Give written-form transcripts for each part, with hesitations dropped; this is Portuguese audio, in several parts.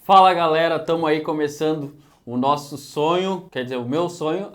Fala galera, estamos aí começando o nosso sonho, quer dizer, o meu sonho.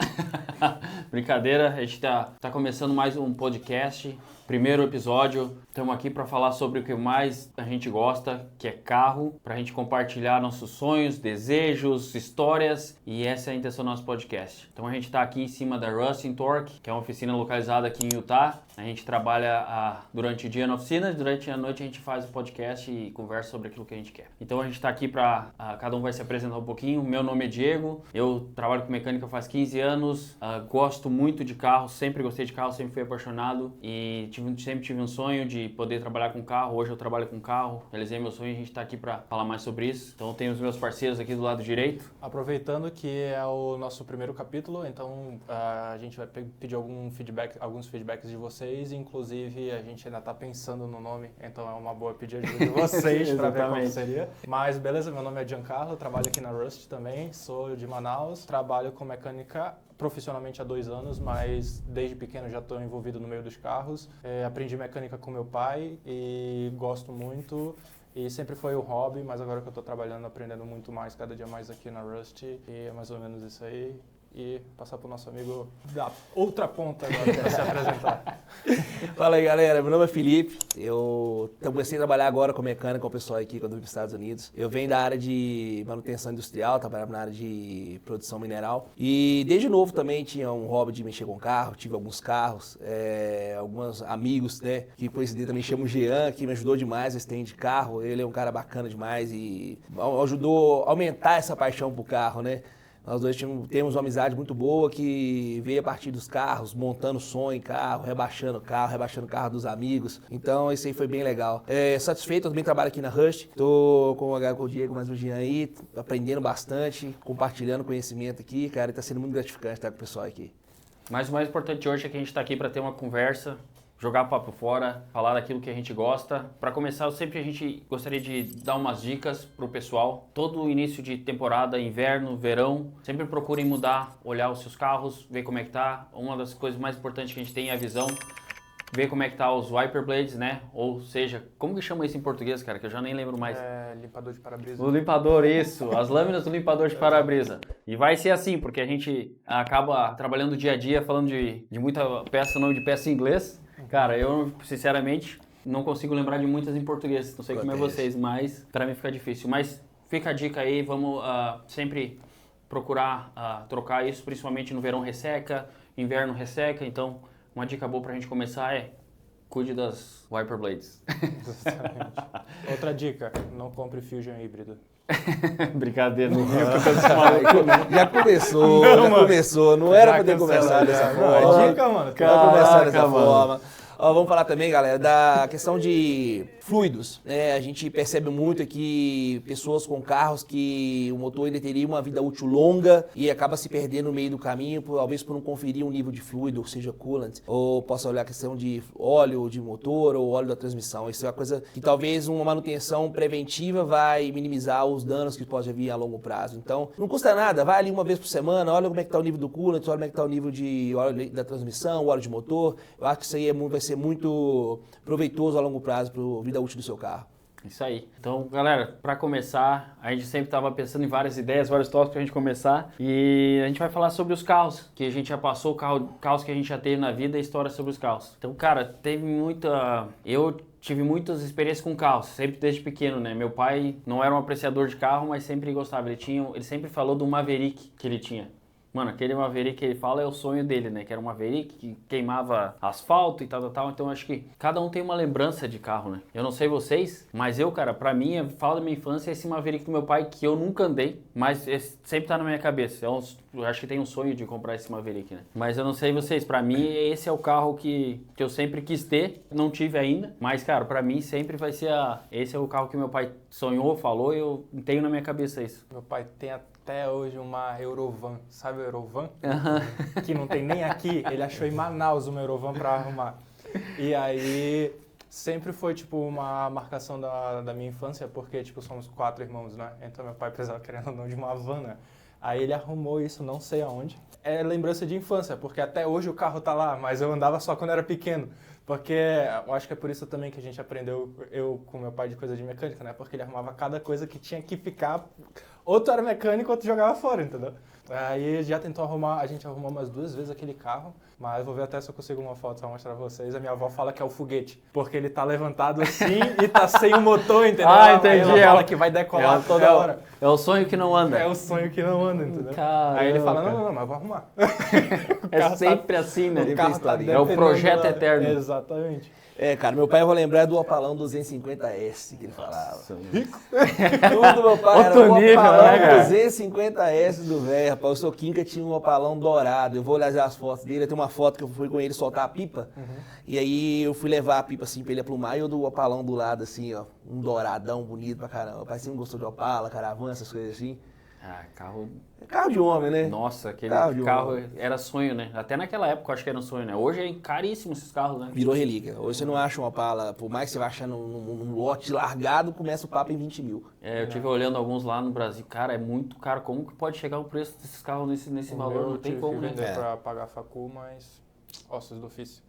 Brincadeira, a gente tá começando mais um podcast, primeiro episódio. Estamos aqui para falar sobre o que mais a gente gosta, que é carro, para a gente compartilhar nossos sonhos, desejos, histórias, e essa é a intenção do nosso podcast. Então a gente está aqui em cima da Rust Torque, que é uma oficina localizada aqui em Utah. A gente trabalha durante o dia na oficina, durante a noite a gente faz o podcast e conversa sobre aquilo que a gente quer. Então a gente está aqui para, cada um vai se apresentar um pouquinho. Meu nome é Diego, eu trabalho com mecânica faz 15 anos, gosto muito de carro, sempre gostei de carro, sempre fui apaixonado e sempre tive um sonho de poder trabalhar com carro. Hoje eu trabalho com carro, realizei meu sonho e a gente está aqui para falar mais sobre isso. Então tem os meus parceiros aqui do lado direito. Aproveitando que é o nosso primeiro capítulo, então a gente vai pedir alguns feedbacks de vocês, inclusive a gente ainda está pensando no nome, então é uma boa pedir ajuda de vocês para ver como seria. Mas beleza, meu nome é Giancarlo, trabalho aqui na Rust também, sou de Manaus, trabalho com mecânica profissionalmente há 2 anos, mas desde pequeno já estou envolvido no meio dos carros. Aprendi mecânica com meu pai e gosto muito. E sempre foi o hobby, mas agora que eu estou trabalhando, aprendendo muito mais, cada dia mais aqui na Rust. E é mais ou menos isso aí. E passar para o nosso amigo da outra ponta agora para se apresentar. Fala aí, galera. Meu nome é Felipe. Eu comecei a trabalhar agora com mecânica com o pessoal aqui quando eu vim para os Estados Unidos. Eu venho da área de manutenção industrial, trabalhava na área de produção mineral. E desde novo também tinha um hobby de mexer com carro, tive alguns carros, alguns amigos, né, que coincidem também chamam o Jean, que me ajudou demais nesse trem de carro. Ele é um cara bacana demais e ajudou a aumentar essa paixão por carro, né? Nós dois temos uma amizade muito boa que veio a partir dos carros, montando som em carro, rebaixando o carro dos amigos. Então isso aí foi bem legal. Satisfeito, eu também trabalho aqui na Rust. Estou com o Diego, mais o Jean aí, aprendendo bastante, compartilhando conhecimento aqui. Cara, está sendo muito gratificante estar com o pessoal aqui. Mas o mais importante hoje é que a gente está aqui para ter uma conversa, jogar papo fora, falar daquilo que a gente gosta. Para começar, a gente gostaria de dar umas dicas pro pessoal. Todo início de temporada, inverno, verão, sempre procurem mudar, olhar os seus carros, ver como é que tá. Uma das coisas mais importantes que a gente tem é a visão. Ver como é que tá os wiper blades, né? Ou seja, como que chama isso em português, cara? Que eu já nem lembro mais. Limpador de para-brisa. O limpador, isso. As lâminas do limpador de para-brisa. E vai ser assim, porque a gente acaba trabalhando dia a dia, falando de muita peça, nome de peça em inglês. Cara, eu, sinceramente, não consigo lembrar de muitas em português. Não sei como é vocês, mas para mim fica difícil. Mas fica a dica aí, vamos sempre procurar trocar isso, principalmente no verão resseca, inverno resseca. Então, uma dica boa pra gente começar é cuide das wiper blades. Exatamente. Outra dica, não compre Fusion híbrido. Brincadeira, não viu? Já começou. Não era pra ter começado dessa forma. É dica, mano. Vai começar dessa forma. Vamos falar também, galera, da questão de fluidos. A gente percebe muito aqui pessoas com carros que o motor ainda teria uma vida útil longa e acaba se perdendo no meio do caminho, talvez por não conferir um nível de fluido, ou seja, coolant, ou possa olhar a questão de óleo de motor ou óleo da transmissão. Isso é uma coisa que talvez uma manutenção preventiva vai minimizar os danos que pode vir a longo prazo. Então, não custa nada, vai ali uma vez por semana, olha como é que está o nível do coolant, olha como é que está o nível de óleo da transmissão, óleo de motor. Eu acho que isso aí vai ser muito proveitoso a longo prazo para a vida útil do seu carro. Isso aí. Então, galera, para começar, a gente sempre estava pensando em várias ideias, vários tópicos para a gente começar. E a gente vai falar sobre os carros, que a gente já passou, carros que a gente já teve na vida e história sobre os carros. Então, cara, eu tive muitas experiências com carros, sempre desde pequeno, né? Meu pai não era um apreciador de carro, mas sempre gostava. Ele sempre falou do Maverick que ele tinha. Mano, aquele Maverick que ele fala é o sonho dele, né? Que era um Maverick que queimava asfalto e tal. Então, acho que cada um tem uma lembrança de carro, né? Eu não sei vocês, mas eu, cara, pra mim, fala da minha infância, esse Maverick do meu pai que eu nunca andei, mas sempre tá na minha cabeça. Eu acho que tem um sonho de comprar esse Maverick, né? Mas eu não sei vocês, pra mim, esse é o carro que eu sempre quis ter, não tive ainda. Mas, cara, pra mim, sempre vai ser esse é o carro que meu pai sonhou, falou e eu tenho na minha cabeça isso. Meu pai tem até hoje uma Eurovan, sabe o Eurovan? Que não tem nem aqui, ele achou em Manaus uma Eurovan pra arrumar. E aí sempre foi tipo uma marcação da minha infância, porque tipo somos 4 irmãos, né? Então meu pai precisava querendo ou não de uma van, né? Aí ele arrumou isso, não sei aonde. É lembrança de infância, porque até hoje o carro tá lá, mas eu andava só quando era pequeno. Porque eu acho que é por isso também que a gente aprendeu, eu com meu pai, de coisa de mecânica, né? Porque ele arrumava cada coisa que tinha que ficar... Ou tu era mecânico ou tu jogava fora, entendeu? Aí já tentou arrumar, a gente arrumou umas 2 vezes aquele carro, mas eu vou ver até se eu consigo uma foto pra mostrar pra vocês. A minha avó fala que é o foguete, porque ele tá levantado assim e tá sem o motor, entendeu? Ah, entendi. Ela fala que vai decolar toda hora. É o sonho que não anda. É o sonho que não anda, entendeu? Caramba, Aí ele fala, cara. não, mas eu vou arrumar. É sempre assim, né? O carro tá É o projeto dependendo eterno. Exatamente. Cara, meu pai, eu vou lembrar do Opalão 250S que ele falava. Nossa, Tudo, meu pai, era Outro o nível, Opalão né, cara? 250S do velho, rapaz. O seu Quinca tinha um Opalão dourado. Eu vou olhar as fotos dele. Tem uma foto que eu fui com ele soltar a pipa. E aí eu fui levar a pipa assim pra ele aplumar e eu do Opalão do lado, assim, ó. Um douradão bonito pra caramba. O pai sempre gostou de Opala, caravana, essas coisas assim. Ah, carro... É carro de homem, né? Nossa, aquele Carro carro, de era sonho, né? Até naquela época eu acho que era um sonho, né? Hoje é caríssimo esses carros, né? Virou relíquia. Hoje você não acha uma Opala, por mais que você vá achando num lote largado, começa o papo em 20 mil. É, eu tive olhando alguns lá no Brasil. Cara, é muito caro. Como que pode chegar o preço desses carros nesse valor? Não tem como, né? vender pra pagar a facu, mas ossos do ofício.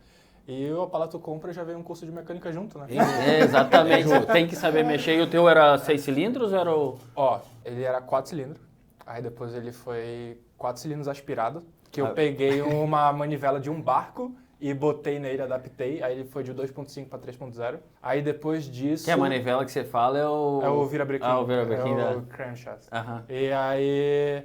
E o Opala tu compra já vem um curso de mecânica junto, né? É, exatamente. Tem que saber mexer. E o teu era 6 cilindros ou era o... Ó, ele era 4 cilindros. Aí depois ele foi 4 cilindros aspirado, que eu peguei uma manivela de um barco e botei nele, adaptei. Aí ele foi de 2.5 para 3.0. Aí depois disso... Que a manivela que você fala é o... É o virabrequim. Ah, o virabrequim é da... o crankshaft. Aham. E aí,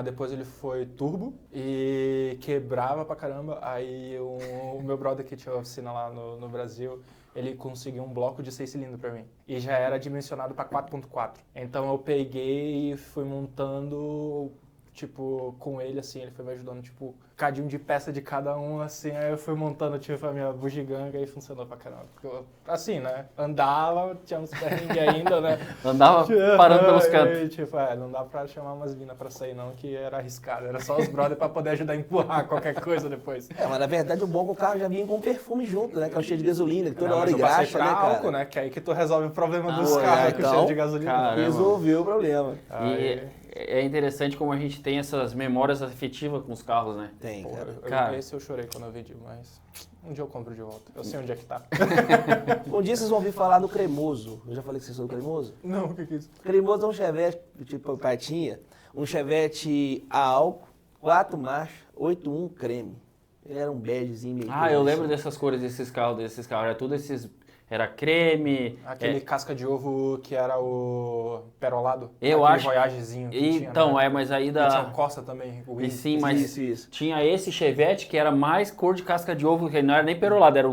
depois ele foi turbo e quebrava pra caramba. Aí o meu brother que tinha oficina lá no Brasil, ele conseguiu um bloco de 6 cilindros pra mim. E já era dimensionado pra 4.4. Então eu peguei e fui montando, tipo, com ele, assim, ele foi me ajudando, tipo, cadinho de peça de cada um, assim, aí eu fui montando, tipo, a minha bugiganga e funcionou pra caramba. Assim, né? Andava, tinha uns perrengues ainda, né? Andava parando pelos cantos. E, tipo, não dá pra chamar umas minas pra sair não, que era arriscado. Era só os brothers pra poder ajudar a empurrar qualquer coisa depois. Mas na verdade o bom é que o carro já vinha com perfume junto, né? Que é o cheio de gasolina, que toda Não, hora mas eu passei engraxa, pra né, cara? álcool, né? Que é aí que tu resolve o problema dos Pô, carros com então, cheio de gasolina. caramba. Resolveu o problema. E é interessante como a gente tem essas memórias afetivas com os carros, né? Tem, cara. Cara. Esse eu chorei quando eu vendi, mas um dia eu compro de volta. Eu sei onde é que tá. Um dia vocês vão ouvir falar do Cremoso. Eu já falei que vocês são do Cremoso? Não, o que é isso? Cremoso é um Chevette, tipo, o pai tinha, um Chevette a álcool, 4 marchas, 8.1 creme. Ele era um begezinho meio... Ah, eu lembro dessas cores desses carros. Era tudo esses... Era creme... Aquele casca de ovo que era o perolado. Eu aquele acho... Voyagezinho que tinha, Então, né? mas aí E tinha da... o Corsa também. O E Wind. sim, mas Isso. tinha esse Chevette que era mais cor de casca de ovo, que não era nem perolado, era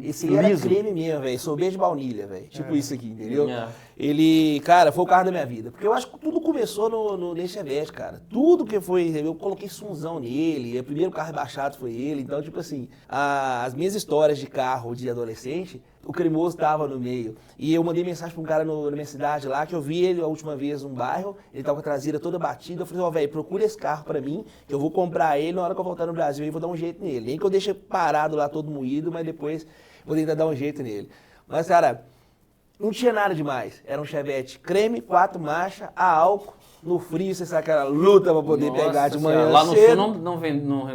Esse aí era liso. creme mesmo, velho. Sorvete de baunilha, velho. Tipo isso aqui, entendeu? É. Ele, cara, foi o carro da minha vida. Porque eu acho que tudo começou nesse Chevette, cara. Tudo que foi, eu coloquei sunzão nele. O primeiro carro rebaixado foi ele. Então, tipo assim, as minhas histórias de carro de adolescente, o Cremoso tava no meio. E eu mandei mensagem pra um cara na minha cidade lá, que eu vi ele a última vez num bairro, ele tava com a traseira toda batida. Eu falei, ó, velho, procura esse carro pra mim, que eu vou comprar ele na hora que eu voltar no Brasil e vou dar um jeito nele. Nem que eu deixe parado lá todo moído, mas depois vou tentar dar um jeito nele. Mas, cara, não tinha nada demais. Era um Chevette creme, 4 marchas, a álcool. No frio, você sabe aquela luta pra poder pegar de manhã Lá no cedo. sul não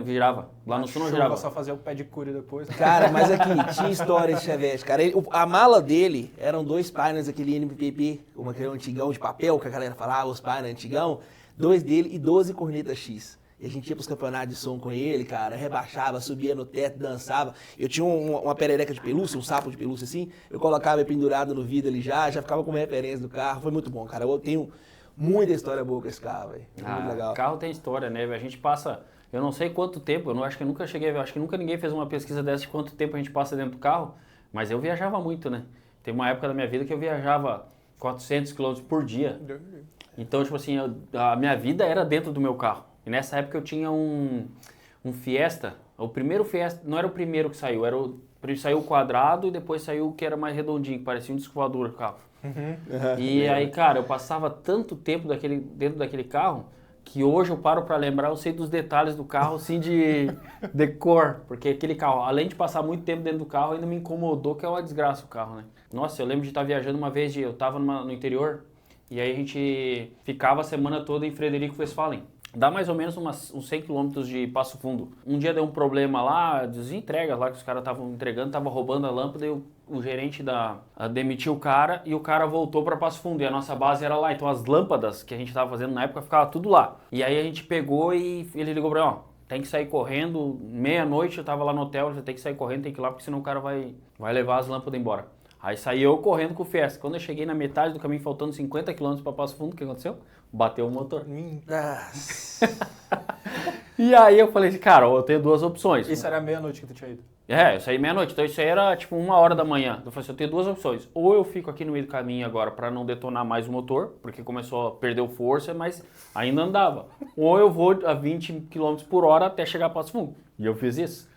virava. Lá no sul não virava. Só fazer o pé de cura depois. Cara, mas aqui, tinha história esse Chevette, cara. A mala dele eram 2 painéis, aquele NPP, aquele antigão de papel, que a galera falava, os painéis antigão. 2 dele e 12 cornetas X. E a gente ia pros campeonatos de som com ele, cara, rebaixava, subia no teto, dançava. Eu tinha uma perereca de pelúcia, um sapo de pelúcia assim, eu colocava ele pendurado no vidro ali já ficava como referência do carro. Foi muito bom, cara. Eu tenho muita história boa com esse carro, velho. Muito legal. Carro tem história, né? A gente passa, eu não sei quanto tempo, acho que nunca cheguei, acho que nunca ninguém fez uma pesquisa dessa de quanto tempo a gente passa dentro do carro, mas eu viajava muito, né? Tem uma época da minha vida que eu viajava 400 km por dia. Então, tipo assim, a minha vida era dentro do meu carro. E nessa época eu tinha um Fiesta, o primeiro Fiesta, não era o primeiro que saiu, saiu o quadrado e depois saiu o que era mais redondinho, que parecia um disco voador o carro. E aí, cara, eu passava tanto tempo dentro daquele carro que hoje eu paro pra lembrar, eu sei dos detalhes do carro, assim, de cor. Porque aquele carro, além de passar muito tempo dentro do carro, ainda me incomodou, que é uma desgraça o carro, né? Nossa, eu lembro de estar viajando uma vez, eu tava no interior, e aí a gente ficava a semana toda em Frederico Westphalen. dá mais ou menos uns 100 quilômetros de Passo Fundo. Um dia deu um problema lá, das entregas lá que os caras estavam entregando, estavam roubando a lâmpada e o gerente demitiu o cara e o cara voltou para Passo Fundo e a nossa base era lá. Então as lâmpadas que a gente estava fazendo na época ficava tudo lá. E aí a gente pegou e ele ligou para mim, ó, tem que sair correndo, meia-noite eu tava lá no hotel, você tem que sair correndo, tem que ir lá porque senão o cara vai levar as lâmpadas embora. Aí saí eu correndo com o Fiesta. Quando eu cheguei na metade do caminho, faltando 50 km para Passo Fundo, o que aconteceu? Bateu o motor. E aí eu falei assim, cara, eu tenho duas opções. Isso era meia-noite que tu tinha ido? Eu saí meia-noite, então isso aí era tipo 1h da manhã. Eu falei assim, eu tenho duas opções. Ou eu fico aqui no meio do caminho agora para não detonar mais o motor, porque começou a perder força, mas ainda andava. Ou eu vou a 20 km por hora até chegar a Passo Fundo. E eu fiz isso.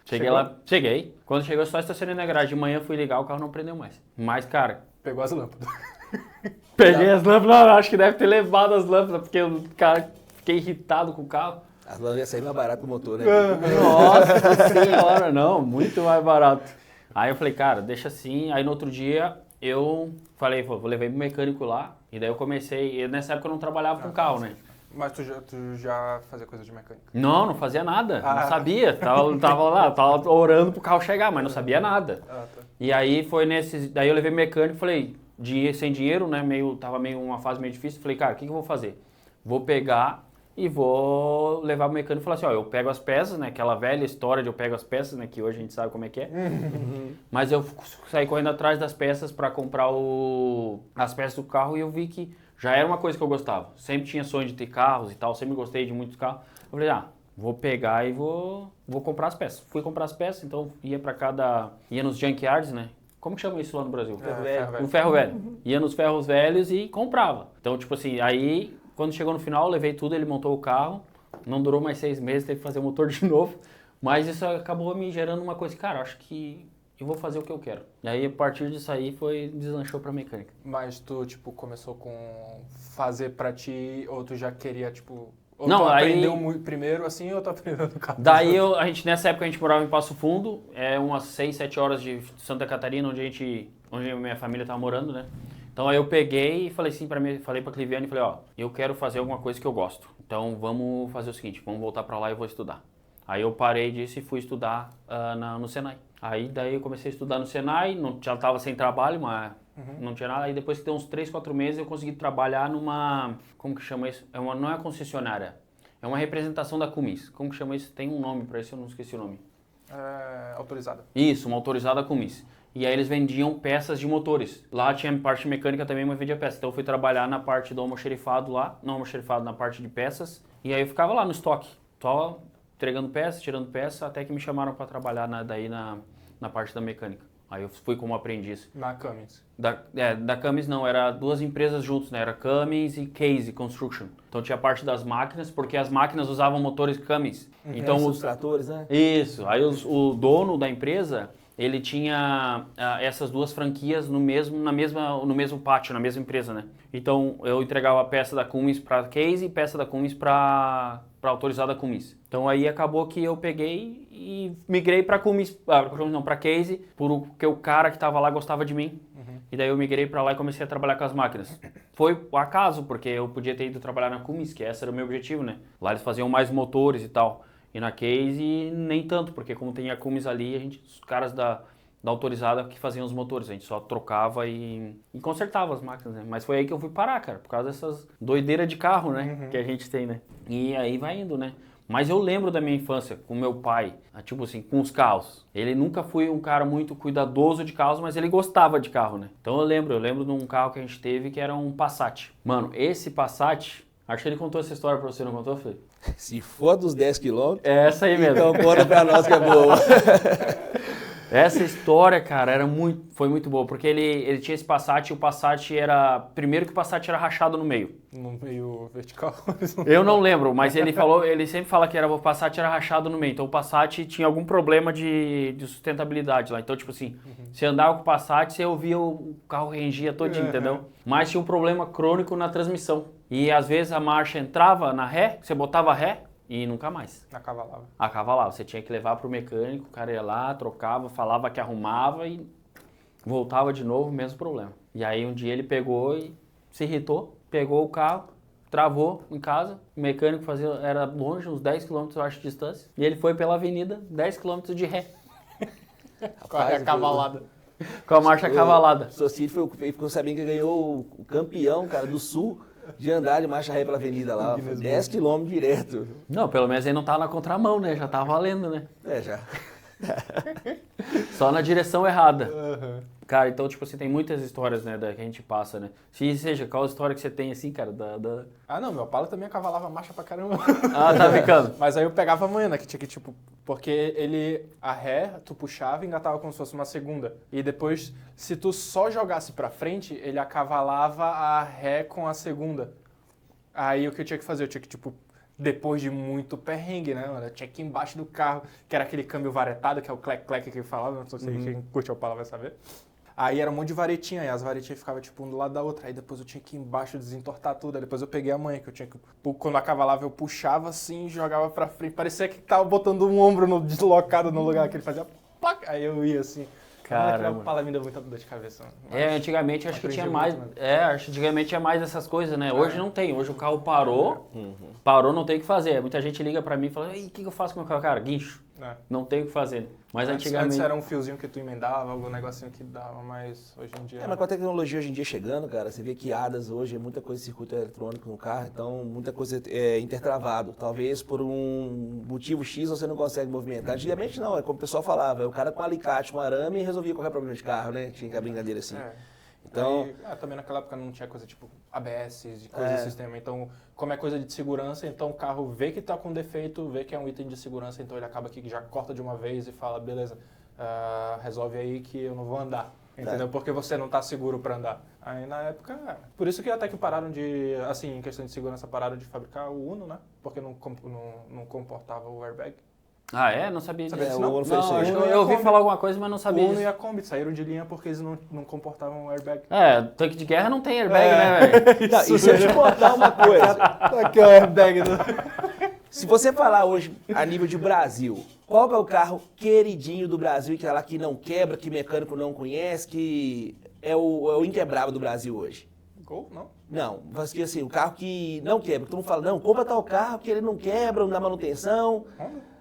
Cheguei. Quando chegou, eu só estacionei na garagem. De manhã fui ligar, o carro não prendeu mais. Mas, cara... Pegou as lâmpadas. Peguei as lâmpadas, não, acho que deve ter levado as lâmpadas, porque o cara, fiquei irritado com o carro. As lâmpadas iam sair mais barato do motor, né? Nossa senhora, não, muito mais barato. Aí eu falei, cara, deixa assim. Aí no outro dia eu falei, vou levar pro mecânico lá. E daí eu comecei, nessa época eu não trabalhava com carro, né? Mas tu já fazia coisa de mecânica? Não fazia nada, não sabia. Tava orando pro carro chegar, mas não sabia nada. Tá. E aí foi daí eu levei mecânico e falei, sem dinheiro, né, tava uma fase meio difícil. Falei, cara, o que eu vou fazer? Vou pegar e vou levar pro mecânico e falar assim, ó, eu pego as peças, né, aquela velha história de eu pego as peças, né, que hoje a gente sabe como é que é. Mas eu saí correndo atrás das peças para comprar as peças do carro e eu vi que já era uma coisa que eu gostava. Sempre tinha sonho de ter carros e tal, sempre gostei de muitos carros. Eu falei, vou pegar e vou comprar as peças. Fui comprar as peças, então ia nos junkyards, né? Como que chama isso lá no Brasil? Ferro velho. No ferro velho. Ia nos ferros velhos e comprava. Então, tipo assim, aí quando chegou no final, eu levei tudo, ele montou o carro. Não durou mais 6 meses, teve que fazer o motor de novo. Mas isso acabou me gerando uma coisa, cara, acho que eu vou fazer o que eu quero. E aí, a partir disso aí, deslanchou pra mecânica. Mas tu, tipo, começou com fazer pra ti, ou tu já queria, tipo... Ou não, tu aí... aprendeu primeiro assim, ou tu aprendeu no carro? Daí, nessa época, a gente morava em Passo Fundo, umas 6, 7 horas de Santa Catarina, onde a minha família tava morando, né? Então, aí eu peguei e falei assim falei pra Cliviane, falei, eu quero fazer alguma coisa que eu gosto. Então, vamos fazer o seguinte, vamos voltar pra lá e eu vou estudar. Aí eu parei disso e fui estudar no Senai. Daí eu comecei a estudar no Senai, já estava sem trabalho, mas não tinha nada. Aí depois que deu uns 3, 4 meses eu consegui trabalhar numa, como que chama isso? Não é concessionária, é uma representação da Cummins. Como que chama isso? Tem um nome para isso, eu não esqueci o nome. Autorizada. Isso, uma autorizada Cummins. E aí eles vendiam peças de motores. Lá tinha parte mecânica também, mas vendia peças. Então eu fui trabalhar na parte do almoxerifado lá, não almoxerifado, na parte de peças. E aí eu ficava lá no estoque, só entregando peças, tirando peças, até que me chamaram para trabalhar na parte da mecânica. Aí eu fui como aprendiz. Na Cummins? Da Cummins não, era duas empresas juntos, né? Era Cummins e Case Construction. Então tinha a parte das máquinas, porque as máquinas usavam motores Cummins. Então os tratores, né? Isso. Aí o dono da empresa, ele tinha essas duas franquias no mesmo pátio, na mesma empresa, né? Então eu entregava a peça da Cummins para Case e peça da Cummins para autorizada Cummins. Então aí acabou que eu peguei e migrei para Cummins, para Case, porque o cara que estava lá gostava de mim. E daí eu migrei para lá e comecei a trabalhar com as máquinas. Foi o acaso, porque eu podia ter ido trabalhar na Cummins, que esse era o meu objetivo, né? Lá eles faziam mais motores e tal. E na Case nem tanto, porque como tem a Cummins ali, os caras da autorizada que faziam os motores, a gente só trocava e consertava as máquinas, né? Mas foi aí que eu fui parar, cara, por causa dessas doideiras de carro, né, que a gente tem, né? E aí vai indo, né? Mas eu lembro da minha infância com meu pai, tipo assim, com os carros. Ele nunca foi um cara muito cuidadoso de carros, mas ele gostava de carro, né? Então eu lembro de um carro que a gente teve que era um Passat. Mano, esse Passat, acho que ele contou essa história pra você, não contou, Felipe? Se for dos 10 quilômetros... É essa aí mesmo. Então conta pra nós que é boa. Essa história, cara, foi muito boa, porque ele tinha esse Passat e o Passat era... Primeiro que o Passat era rachado no meio. No meio vertical? Eu não lembro, mas ele sempre fala que o Passat era rachado no meio. Então o Passat tinha algum problema de sustentabilidade lá. Então, tipo assim, você andava com o Passat, você ouvia o carro rengia todinho, entendeu? Mas tinha um problema crônico na transmissão. E às vezes a marcha entrava na ré, você botava ré, e nunca mais. Acavalava. Você tinha que levar pro mecânico, o cara ia lá, trocava, falava que arrumava e voltava de novo, mesmo problema. E aí um dia ele pegou e se irritou, pegou o carro, travou em casa, o mecânico era longe, uns 10 km, eu acho, de distância, e ele foi pela avenida, 10 km de ré, Corre a cavalada. com a marcha cavalada. O Socito ficou sabendo que ganhou o campeão, cara, do Sul de andar de marcha ré pela avenida lá. 10 km direto. Não, pelo menos ele não tava na contramão, né? Já tava valendo, né? Já. Só na direção errada. Uhum. Cara, então, tipo assim, tem muitas histórias, né, que a gente passa, né? Se seja, qual história que você tem, assim, cara, Ah, não, meu Opala também acavalava marcha pra caramba. Ah, tá ficando. Mas aí eu pegava a manha, né, que tinha que, tipo... Porque a ré, tu puxava e engatava como se fosse uma segunda. E depois, se tu só jogasse pra frente, ele acavalava a ré com a segunda. Aí o que eu tinha que fazer? Eu tinha que, tipo... Depois de muito perrengue, né, mano? Eu tinha que ir embaixo do carro, que era aquele câmbio varetado, que é o clec-clec que ele falava, não sei quem curte a Opala vai saber. Aí era um monte de varetinha, e as varetinhas ficavam tipo um do lado da outra. Aí depois eu tinha que ir embaixo desentortar tudo. Aí depois eu peguei a manha, que eu tinha que... Quando acavalava, eu puxava assim e jogava pra frente. Parecia que tava botando um ombro deslocado no lugar, que ele fazia... Plac! Aí eu ia assim... Caramba. A Opala me deu muita dor de cabeça. Antigamente acho que tinha aprendi mais. muito, Antigamente tinha mais essas coisas, né? Hoje não tem. Hoje o carro parou, parou, não tem o que fazer. Muita gente liga pra mim e fala: "E o que eu faço com o meu carro?" Cara, guincho. Não tem o que fazer. Mas Antes antigamente. era um fiozinho que tu emendava, algum negocinho que dava, mas hoje em dia... Mas com a tecnologia hoje em dia chegando, cara, você vê que ADAS hoje é muita coisa de circuito eletrônico no carro, então muita coisa é intertravado. Talvez por um motivo X você não consegue movimentar. Antigamente não, é como o pessoal falava, o cara com alicate, com arame resolvia qualquer problema de carro, né? Tinha que a brincadeira assim. Então, também naquela época não tinha coisa tipo ABS, de coisa de sistema. Então, como é coisa de segurança, então o carro vê que está com defeito, vê que é um item de segurança, então ele acaba que já corta de uma vez e fala, beleza, resolve aí que eu não vou andar. Entendeu? Porque você não está seguro para andar. Aí na época, por isso que até que pararam de, assim, em questão de segurança, pararam de fabricar o Uno, né? Porque não comportava o airbag. Ah, é? Não sabia disso. o Não, Uno foi isso aí. eu ouvi falar alguma coisa, mas não sabia O Uno disso. e a Kombi saíram de linha porque eles não comportavam o airbag. Tanque de guerra não tem airbag, né, velho? Não, e se eu te contar uma coisa, Aqui é o airbag do... se você falar hoje a nível de Brasil, qual que é o carro queridinho do Brasil, que é lá que não quebra, que mecânico não conhece, que é o inquebrável do Brasil hoje? Gol? Não? Não, mas que assim, o carro que não quebra. Todo mundo fala, não, compra tal carro que ele não quebra, não dá manutenção,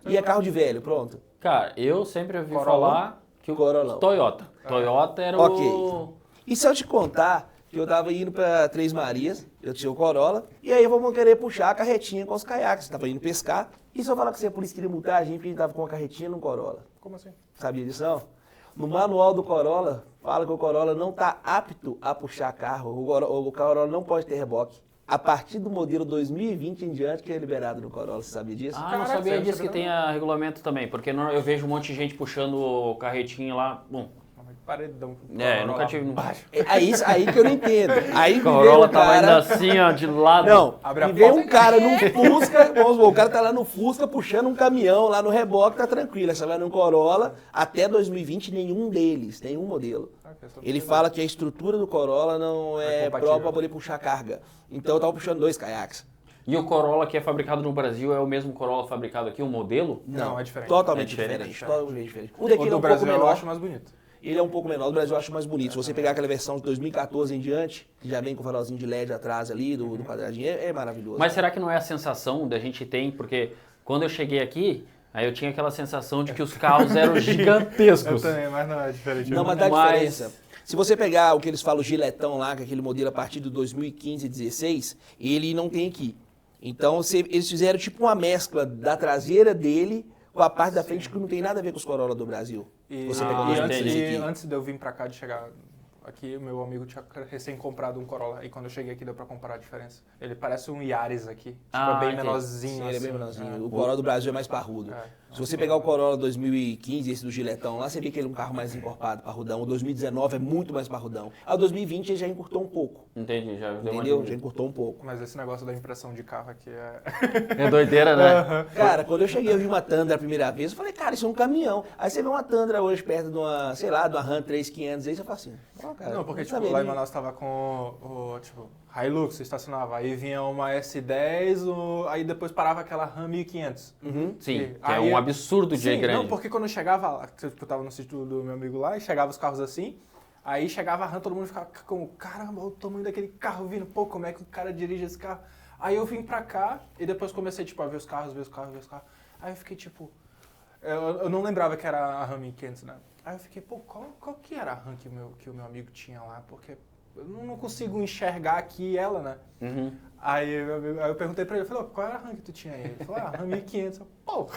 e é carro de velho, pronto. Cara, eu sempre ouvi Corolão? falar que o Corolão. Toyota. Toyota era Ok. o... E se eu te contar que eu tava indo pra Três Marias, eu tinha o Corolla, e aí vamos querer puxar a carretinha com os caiaques, tava indo pescar, e se eu falar que você, a polícia queria multar a gente porque a gente tava com a carretinha no Corolla? Como assim? Sabia disso não? No manual do Corolla, fala que o Corolla não está apto a puxar carro. O Corolla não pode ter reboque. A partir do modelo 2020 em diante que é liberado no Corolla, você sabia disso? Ah, não Caraca, sabia sério, disso que sabia tem regulamento também, porque eu vejo um monte de gente puxando o carretinho lá. Bom, Paredão. nunca tive... É aí que eu não entendo. Aí O Corolla me tava veio um indo cara... assim, ó, de lado. Não, Abre a me veio porta. um cara num Fusca, vamos supor, o cara tá lá no Fusca puxando um caminhão lá no reboque, tá tranquilo. Aí você vai no Corolla, até 2020 nenhum modelo. Ele fala que a estrutura do Corolla não é compatível. própria para poder puxar carga. Então eu tava puxando 2 caiaques. E o Corolla que é fabricado no Brasil é o mesmo Corolla fabricado aqui, o modelo? Não, é diferente. Totalmente É diferente. diferente. Totalmente diferente. O O daqui ele é do um Brasil pouco eu menor. acho mais bonito. Ele é um pouco menor, do Brasil eu acho mais bonito. Se você pegar aquela versão de 2014 em diante, que já vem com o farolzinho de LED atrás ali, do quadradinho, é maravilhoso. Mas será que não é a sensação da gente tem? Porque quando eu cheguei aqui, aí eu tinha aquela sensação de que os carros eram gigantescos. também, mas não é diferente. Não, mas dá Mas- diferença. Se você pegar o que eles falam, o giletão lá, que é aquele modelo a partir do 2015 e 16, ele não tem aqui. Então eles fizeram tipo uma mescla da traseira dele com a parte da frente que não tem nada a ver com os Corolla do Brasil. E, Você Ah, pega o entendi. 2016 aqui. antes de eu vir pra cá, de chegar aqui, o meu amigo tinha recém comprado um Corolla. E quando eu cheguei aqui, deu pra comparar a diferença. Ele parece um Yaris aqui. Tipo, Ah, é bem entendi. menorzinho. Sim, ele é bem assim. menorzinho. O Corolla do Brasil é mais parrudo. É. Se você pegar o Corolla 2015, esse do giletão lá, você vê que ele é um carro mais encorpado, parrudão. O 2019 é muito mais parrudão. O 2020 ele já encurtou um pouco. Entendi, já deu uma Entendeu? Já diminuída. encurtou um pouco. Mas esse negócio da impressão de carro aqui é... É doideira, né? Cara, quando eu cheguei, eu vi uma Tundra a primeira vez, eu falei, cara, isso é um caminhão. Aí você vê uma Tundra hoje perto de uma, sei lá, de uma Ram 3500, aí você fala assim, ó, cara, Não, porque não tipo, sabia lá em nem- Manaus tava com o tipo, Hilux, estacionava, aí vinha uma S10, aí depois parava aquela Ram 1500. Sim, E que é aí um absurdo de Sim, grande. não, porque quando eu chegava lá, tipo, eu tava no sítio do meu amigo lá, e chegava os carros assim, aí chegava a Ram, todo mundo ficava com, caramba, olha o tamanho daquele carro vindo, pô, como é que o cara dirige esse carro? Aí eu vim pra cá e depois comecei, tipo, a ver os carros. Aí eu fiquei, tipo... Eu não lembrava que era a Ram 1500, né? Aí eu fiquei, pô, qual que era a Ram que o meu amigo tinha lá? Porque eu não consigo enxergar aqui ela, né? Uhum. Aí eu perguntei pra ele, eu falei, qual era a RAM que tu tinha aí? Ele falou, Ram 1500. Pô,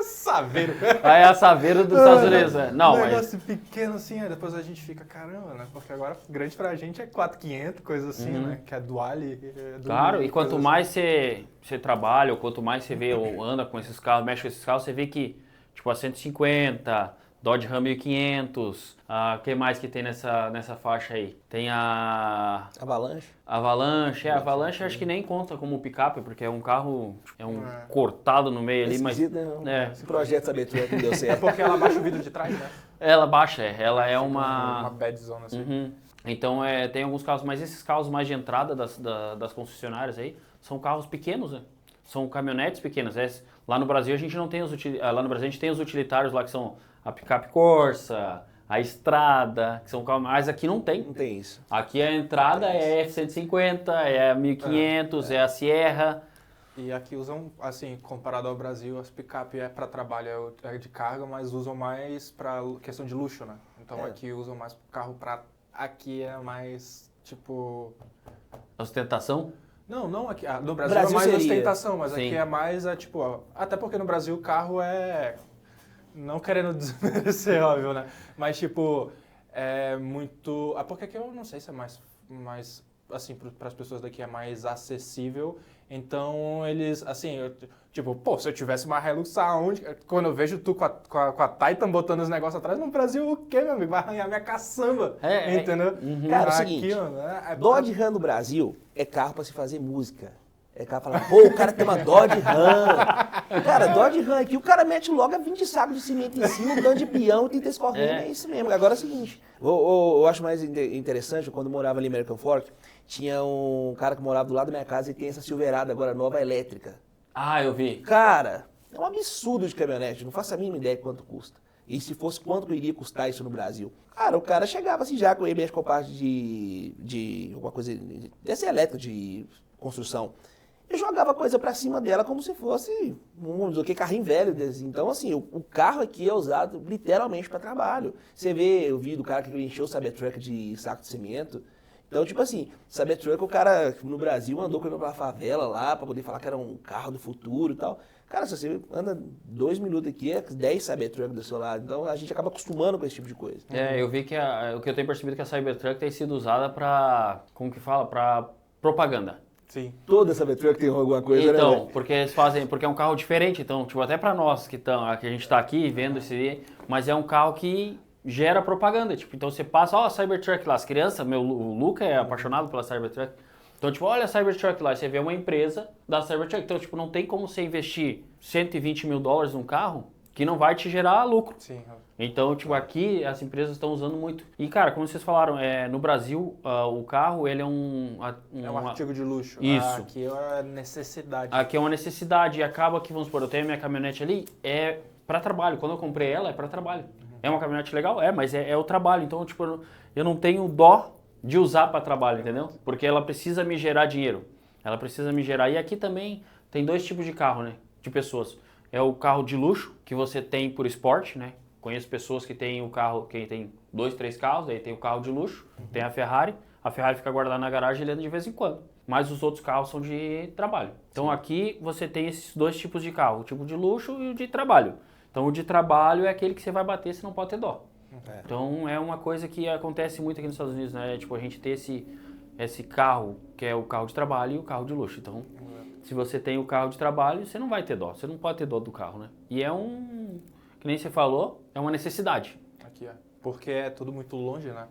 Saveiro. Aí é a Saveiro dos Estados Unidos, né? Não, um mas... negócio pequeno assim, aí depois a gente fica, caramba, né? Porque agora grande pra gente é 4500, coisa assim, né? Que é Duale. Claro, e quanto coisa mais você trabalha, ou quanto mais você vê ou anda com esses carros, mexe com esses carros, você vê que, tipo, a 150, Dodge Ram 1500, o que mais que tem nessa faixa aí? Tem a Avalanche. Avalanche acho que nem conta como picape, porque é um carro, cortado no meio ali, mas... Né? Esse projeto Cybertruck não deu É certo. porque ela baixa o vidro de trás, né? Ela baixa, ela é Uma badzona assim. Uhum. Então, tem alguns carros, mas esses carros mais de entrada das concessionárias aí, são carros pequenos, né? São caminhonetes pequenas. Lá no Brasil a gente não tem lá no Brasil a gente tem os utilitários lá que são a picape Corsa, a Estrada, que são carros, mas aqui não tem. Não tem isso. Aqui a entrada é a F-150, é a 1500, é a Sierra. E aqui usam, assim, comparado ao Brasil, as picape é para trabalho, é de carga, mas usam mais para questão de luxo, né? Então aqui usam mais carro para... Aqui é mais, tipo... Ostentação? Não aqui. No Brasil Brasil é mais seria. ostentação, mas Sim. aqui é mais, tipo... Até porque no Brasil o carro é... Não querendo desmerecer, óbvio, né? Mas, tipo, é muito... Porque aqui eu não sei se é mais assim, para as pessoas daqui é mais acessível. Então, eles, assim, tipo, pô, se eu tivesse uma Hilux, aonde? Quando eu vejo tu com a Titan botando os negócios atrás, no Brasil, o quê, meu amigo? Vai arranhar minha caçamba, entendeu? Cara, é o Aqui, seguinte, ó, Dodge Ram no Brasil é carro pra se fazer música. É cara falar, pô, o cara tem uma Dodge Ram. Cara, Dodge Ram aqui, o cara mete logo 20 sacos de cimento em cima, um dano de peão e tenta escorrendo, é isso mesmo. Agora é o seguinte, eu acho mais interessante, quando eu morava ali em American Fork, tinha um cara que morava do lado da minha casa e tem essa Silverado agora nova elétrica. Ah, eu vi. Cara, é um absurdo de caminhonete, não faço a mínima ideia de quanto custa. E se fosse quanto iria custar isso no Brasil? Cara, o cara chegava assim já com ele mexe com a parte de alguma coisa, dessa elétrica de construção. Eu jogava coisa pra cima dela como se fosse carrinho velho. Então, assim, o carro aqui é usado literalmente para trabalho. Você vê o vídeo do cara que encheu o Cybertruck de saco de cimento. Então, tipo assim, Cybertruck, o cara no Brasil andou correndo pela favela lá para poder falar que era um carro do futuro e tal. Cara, se você anda 2 minutos aqui, é 10 Cybertruck do seu lado. Então, a gente acaba acostumando com esse tipo de coisa. Eu vi que o que eu tenho percebido é que a Cybertruck tem sido usada para, como que fala, para propaganda. Sim. Toda Cybertruck tem alguma coisa, né? Então, porque eles fazem, porque é um carro diferente, então, tipo, até para nós que a gente tá aqui vendo esse, mas é um carro que gera propaganda, tipo, então você passa, ó, a Cybertruck lá, as crianças, o Luca é apaixonado pela Cybertruck, então, tipo, olha a Cybertruck lá, você vê uma empresa da Cybertruck, então, tipo, não tem como você investir $120 mil num carro que não vai te gerar lucro. Sim. Então, tipo, aqui as empresas estão usando muito. E, cara, como vocês falaram, no Brasil, o carro, ele é um artigo de luxo. Isso. Aqui é necessidade. Aqui é uma necessidade e acaba que, vamos supor, eu tenho a minha caminhonete ali, é para trabalho. Quando eu comprei ela, é para trabalho. É uma caminhonete legal? mas é o trabalho. Então, tipo, eu não tenho dó de usar para trabalho, entendeu? Porque ela precisa me gerar dinheiro. Ela precisa me gerar. E aqui também tem 2 tipos de carro, né? De pessoas. É o carro de luxo, que você tem por esporte, né? Conheço pessoas que têm o carro, que tem 2, 3 carros, aí tem o carro de luxo, tem a Ferrari fica guardada na garagem e ele anda de vez em quando. Mas os outros carros são de trabalho. Então aqui você tem esses 2 tipos de carro, o tipo de luxo e o de trabalho. Então o de trabalho é aquele que você vai bater, você não pode ter dó. Então é uma coisa que acontece muito aqui nos Estados Unidos, né? Tipo, a gente ter esse carro, que é o carro de trabalho e o carro de luxo. Então, se você tem o carro de trabalho, você não vai ter dó. Você não pode ter dó do carro, né? E que nem você falou, é uma necessidade. Aqui, porque é tudo muito longe, né?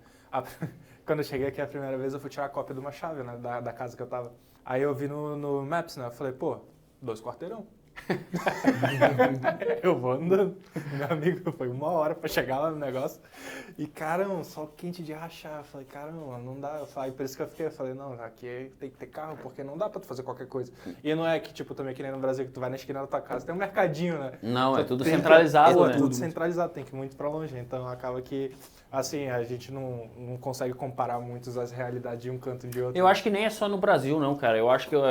Quando eu cheguei aqui a primeira vez, eu fui tirar a cópia de uma chave, né? Da casa que eu tava. Aí eu vi no Maps, né? Eu falei, pô, 2 quarteirão. Eu vou andando. Meu amigo, foi 1 hora pra chegar lá no negócio. E, caramba, sol quente de rachar. Eu falei, caramba, não dá. Por isso que eu falei, não, aqui tem que ter carro, porque não dá pra tu fazer qualquer coisa. E não é que, tipo, também que nem no Brasil, que tu vai na esquina da tua casa, tem um mercadinho, né? Não, é tudo centralizado, né? É tudo centralizado, tem que ir muito pra longe. Então, acaba que, assim, a gente não consegue comparar muito as realidades de um canto e de outro. Eu acho que nem é só no Brasil, não, cara. Eu acho que eu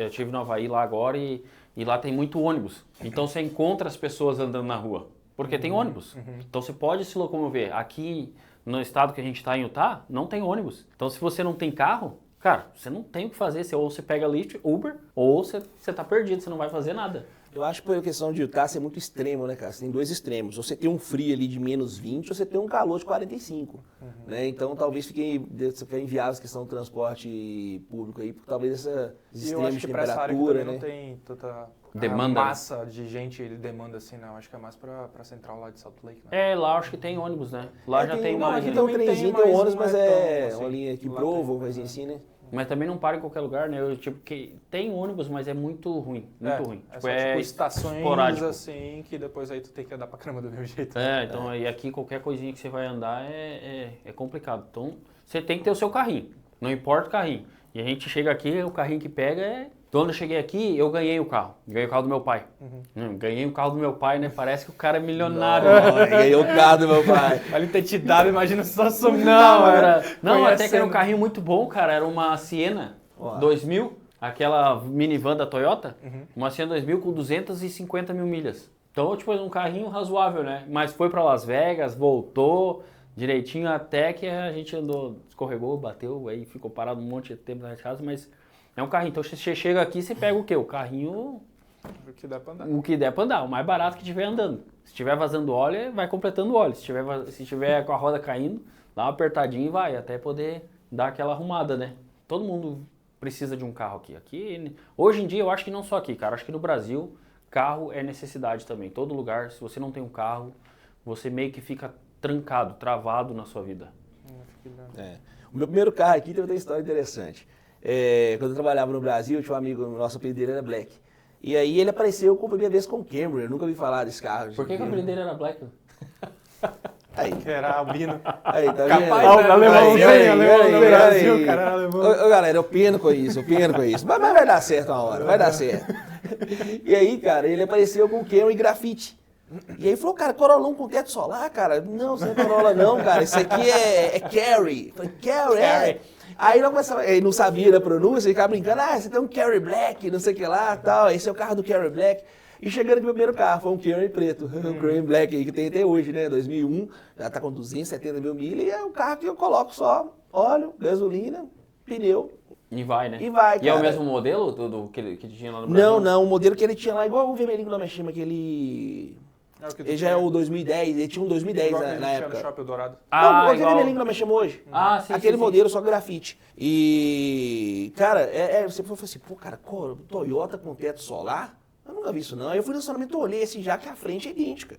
estive no Havaí lá agora e lá tem muito ônibus. Então você encontra as pessoas andando na rua, porque tem ônibus. Então você pode se locomover. Aqui no estado que a gente está em Utah, não tem ônibus. Então se você não tem carro, cara, você não tem o que fazer. Ou você pega Lyft, Uber, ou você tá perdido, você não vai fazer nada. Eu acho que por questão de Utah ser muito extremo, né, cara? Você tem 2 extremos. Ou você tem um frio ali de menos 20, ou você tem um calor de 45. Né? Então talvez fique inviável essa questão do transporte público aí, porque talvez esses extremos de temperatura, né? Não tem tanta demanda, massa de gente, demanda assim, não. Acho que é mais pra central lá de Salt Lake, né? Lá acho que tem ônibus, né? Lá já tem mais. Aqui tem um trenzinho, tem ônibus, mas é uma linha que lá Provo, uma coisinha assim, né? Mas também não para em qualquer lugar, né? Que tem ônibus, mas é muito ruim, muito ruim. Tipo, estações esporádico. assim, que depois aí tu tem que andar pra caramba do mesmo jeito. Então aí aqui qualquer coisinha que você vai andar é complicado. Então você tem que ter o seu carrinho, não importa o carrinho. E a gente chega aqui, o carrinho que pega é... Quando eu cheguei aqui, eu ganhei o carro. Ganhei o carro do meu pai. Ganhei o carro do meu pai, né? Parece que o cara é milionário. Ganhei o carro do meu pai. Olha ele ter te dado, imagina a situação. Não, até que era um carrinho muito bom, cara. Era uma Siena 2000, aquela minivan da Toyota. Uma Siena 2000 com 250 mil milhas. Então, tipo, um carrinho razoável, né? Mas foi pra Las Vegas, voltou direitinho até que a gente andou, escorregou, bateu, aí ficou parado um monte de tempo na casa, mas... É um carrinho, então você chega aqui, você pega o quê? O carrinho... O que der pra andar. O que der pra andar, o mais barato que estiver andando. Se estiver vazando óleo, vai completando óleo. Se tiver com a roda caindo, dá uma apertadinha e vai, até poder dar aquela arrumada, né? Todo mundo precisa de um carro aqui. Hoje em dia, eu acho que não só aqui, cara. Acho que no Brasil, carro é necessidade também. Todo lugar, se você não tem um carro, você meio que fica trancado, travado na sua vida. O meu primeiro carro aqui tem uma história interessante. Quando eu trabalhava no Brasil, eu tinha um amigo, nosso apelido dele era Black. E aí ele apareceu com a primeira vez com o Camry, eu nunca ouvi falar desse carro. Por que o apelido dele era Black? Aí. Que era albino. Aí, tá vendo? Capaz, alemãozinho no Brasil, cara, era alemão. Ô, galera, eu peno com isso. Mas vai dar certo uma hora, vai dar certo. E aí, cara, ele apareceu com o Camry grafite. E aí falou, cara, Corolão com teto solar, cara? Não, isso não é Corolla não, cara, isso aqui é Carry. Falei, Carry. Aí nós começamos, ele não sabia da pronúncia, ele ficava brincando, você tem um Carry Black, não sei o que lá, tal, esse é o carro do Carry Black. E chegando aqui no primeiro carro, foi um Carry preto, um Carry Black aí, que tem até hoje, né, 2001, já tá com 270 mil milhas, e é um carro que eu coloco só óleo, gasolina, pneu. E vai, né? E vai, cara. E é o mesmo modelo que tinha lá no Brasil? Não, o modelo que ele tinha lá, igual o vermelhinho que nós mexemos, aquele... Ele já é o 2010, ele tinha um 2010 na época. No Shopping Dourado. Não, o vermelhinho que nós mexemos hoje. Sim. Aquele modelo, só grafite. E, cara, você falou assim, pô, cara, Toyota com teto solar? Eu nunca vi isso não. Aí eu fui no estacionamento, olhei assim, já que a frente é idêntica.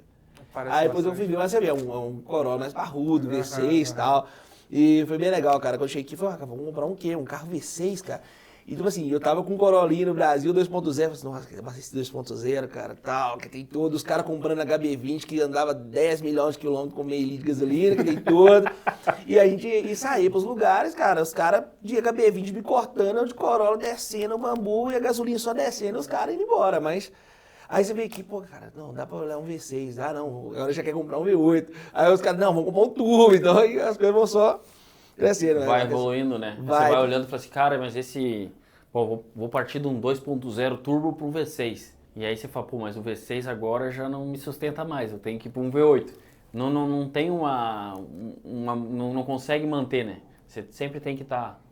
Aí depois eu fui ver, mas você vê, um Corolla mais parrudo, V6 e tal. E foi bem legal, cara. Quando eu cheguei aqui, eu falei, vamos comprar um quê? Um carro V6, cara. E tipo assim, eu tava com um Corollinha no Brasil 2.0, eu falei assim, nossa, esse 2.0, cara, tal, que tem todo, os caras comprando HB20 que andava 10 milhões de quilômetros com meio litro de gasolina, que tem todo. E a gente saía pros lugares, cara, os caras de HB20 me cortando, eu de Corolla descendo o bambu e a gasolina só descendo, os caras indo embora, mas... Aí você vê aqui, pô, cara, não, dá pra olhar um V6, não, agora já quer comprar um V8. Aí os caras, não, vamos comprar um turbo, então aí as coisas vão só... crescendo, vai evoluindo, né? Você vai olhando e fala assim, cara, mas esse... Pô, vou partir de um 2.0 turbo para um V6. E aí você fala, pô, mas o V6 agora já não me sustenta mais, eu tenho que ir para um V8. Não tem não consegue manter, né? Você sempre tem que estar...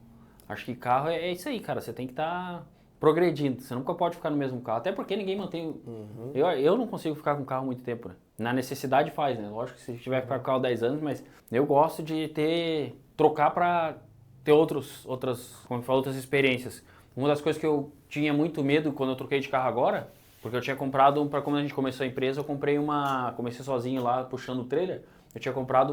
Acho que carro é isso aí, cara, você tem que estar progredindo. Você nunca pode ficar no mesmo carro, até porque ninguém mantém... Eu não consigo ficar com o carro muito tempo, né? Na necessidade faz, né? Lógico que se tiver que ficar com o carro 10 anos, mas eu gosto de trocar para ter outras experiências. Uma das coisas que eu tinha muito medo quando eu troquei de carro agora, porque eu tinha comprado, para quando a gente começou a empresa, eu comecei sozinho lá, puxando o trailer, eu tinha comprado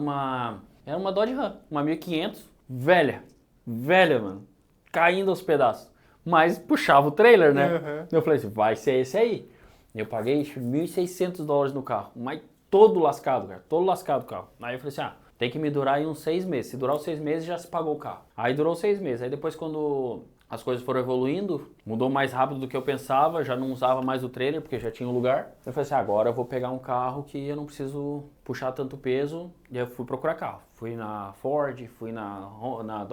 era uma Dodge Ram, uma 1500, velha, mano, caindo aos pedaços, mas puxava o trailer, né? Eu falei assim, vai ser esse aí. Eu paguei $1.600 no carro, mas todo lascado, cara, todo lascado o carro. Aí eu falei assim, tem que me durar aí uns 6 meses. Se durar os 6 meses, já se pagou o carro. Aí durou 6 meses. Aí depois, quando as coisas foram evoluindo, mudou mais rápido do que eu pensava, já não usava mais o trailer, porque já tinha um lugar. Eu falei assim, agora eu vou pegar um carro que eu não preciso puxar tanto peso. E aí eu fui procurar carro. Fui na Ford, fui na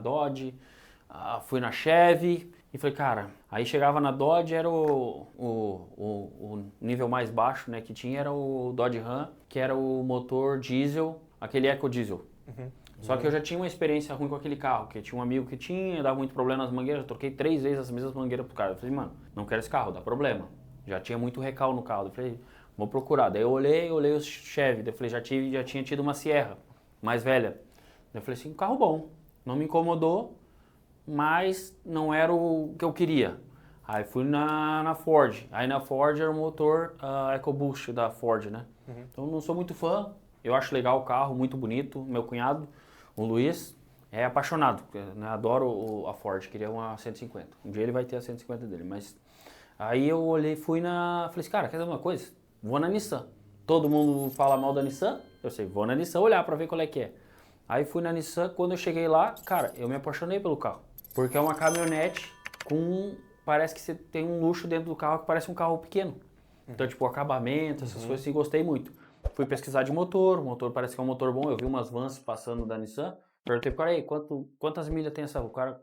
Dodge, fui na Chevy. E falei, cara, aí chegava na Dodge, era o nível mais baixo, né, que tinha, era o Dodge Ram, que era o motor diesel, aquele Eco Diesel. Só que eu já tinha uma experiência ruim com aquele carro, que tinha um amigo que tinha, dava muito problema nas mangueiras, eu troquei 3 vezes as mesmas mangueiras pro cara. Eu falei, mano, não quero esse carro, dá problema. Já tinha muito recal no carro. Eu falei, vou procurar. Daí eu olhei os Chevy, daí eu falei, já tinha tido uma Sierra, mais velha. Daí eu falei assim, um carro bom, não me incomodou, mas não era o que eu queria. Aí fui na Ford. Aí na Ford era o motor EcoBoost da Ford, né? Então não sou muito fã. Eu acho legal o carro, muito bonito. Meu cunhado, o Luiz, é apaixonado, né? Adoro a Ford, queria uma 150. Um dia ele vai ter a 150 dele, mas... Aí eu olhei, falei assim, cara, quer dizer uma coisa? Vou na Nissan. Todo mundo fala mal da Nissan, eu sei, vou na Nissan olhar pra ver qual é que é. Aí fui na Nissan, quando eu cheguei lá, cara, eu me apaixonei pelo carro. Porque é uma caminhonete parece que você tem um luxo dentro do carro que parece um carro pequeno. Então, tipo, o acabamento, essas coisas, assim, gostei muito. Fui pesquisar de motor, o motor parece que é um motor bom. Eu vi umas vans passando da Nissan. Perguntei pro cara, aí, quantas milhas tem essa? O cara,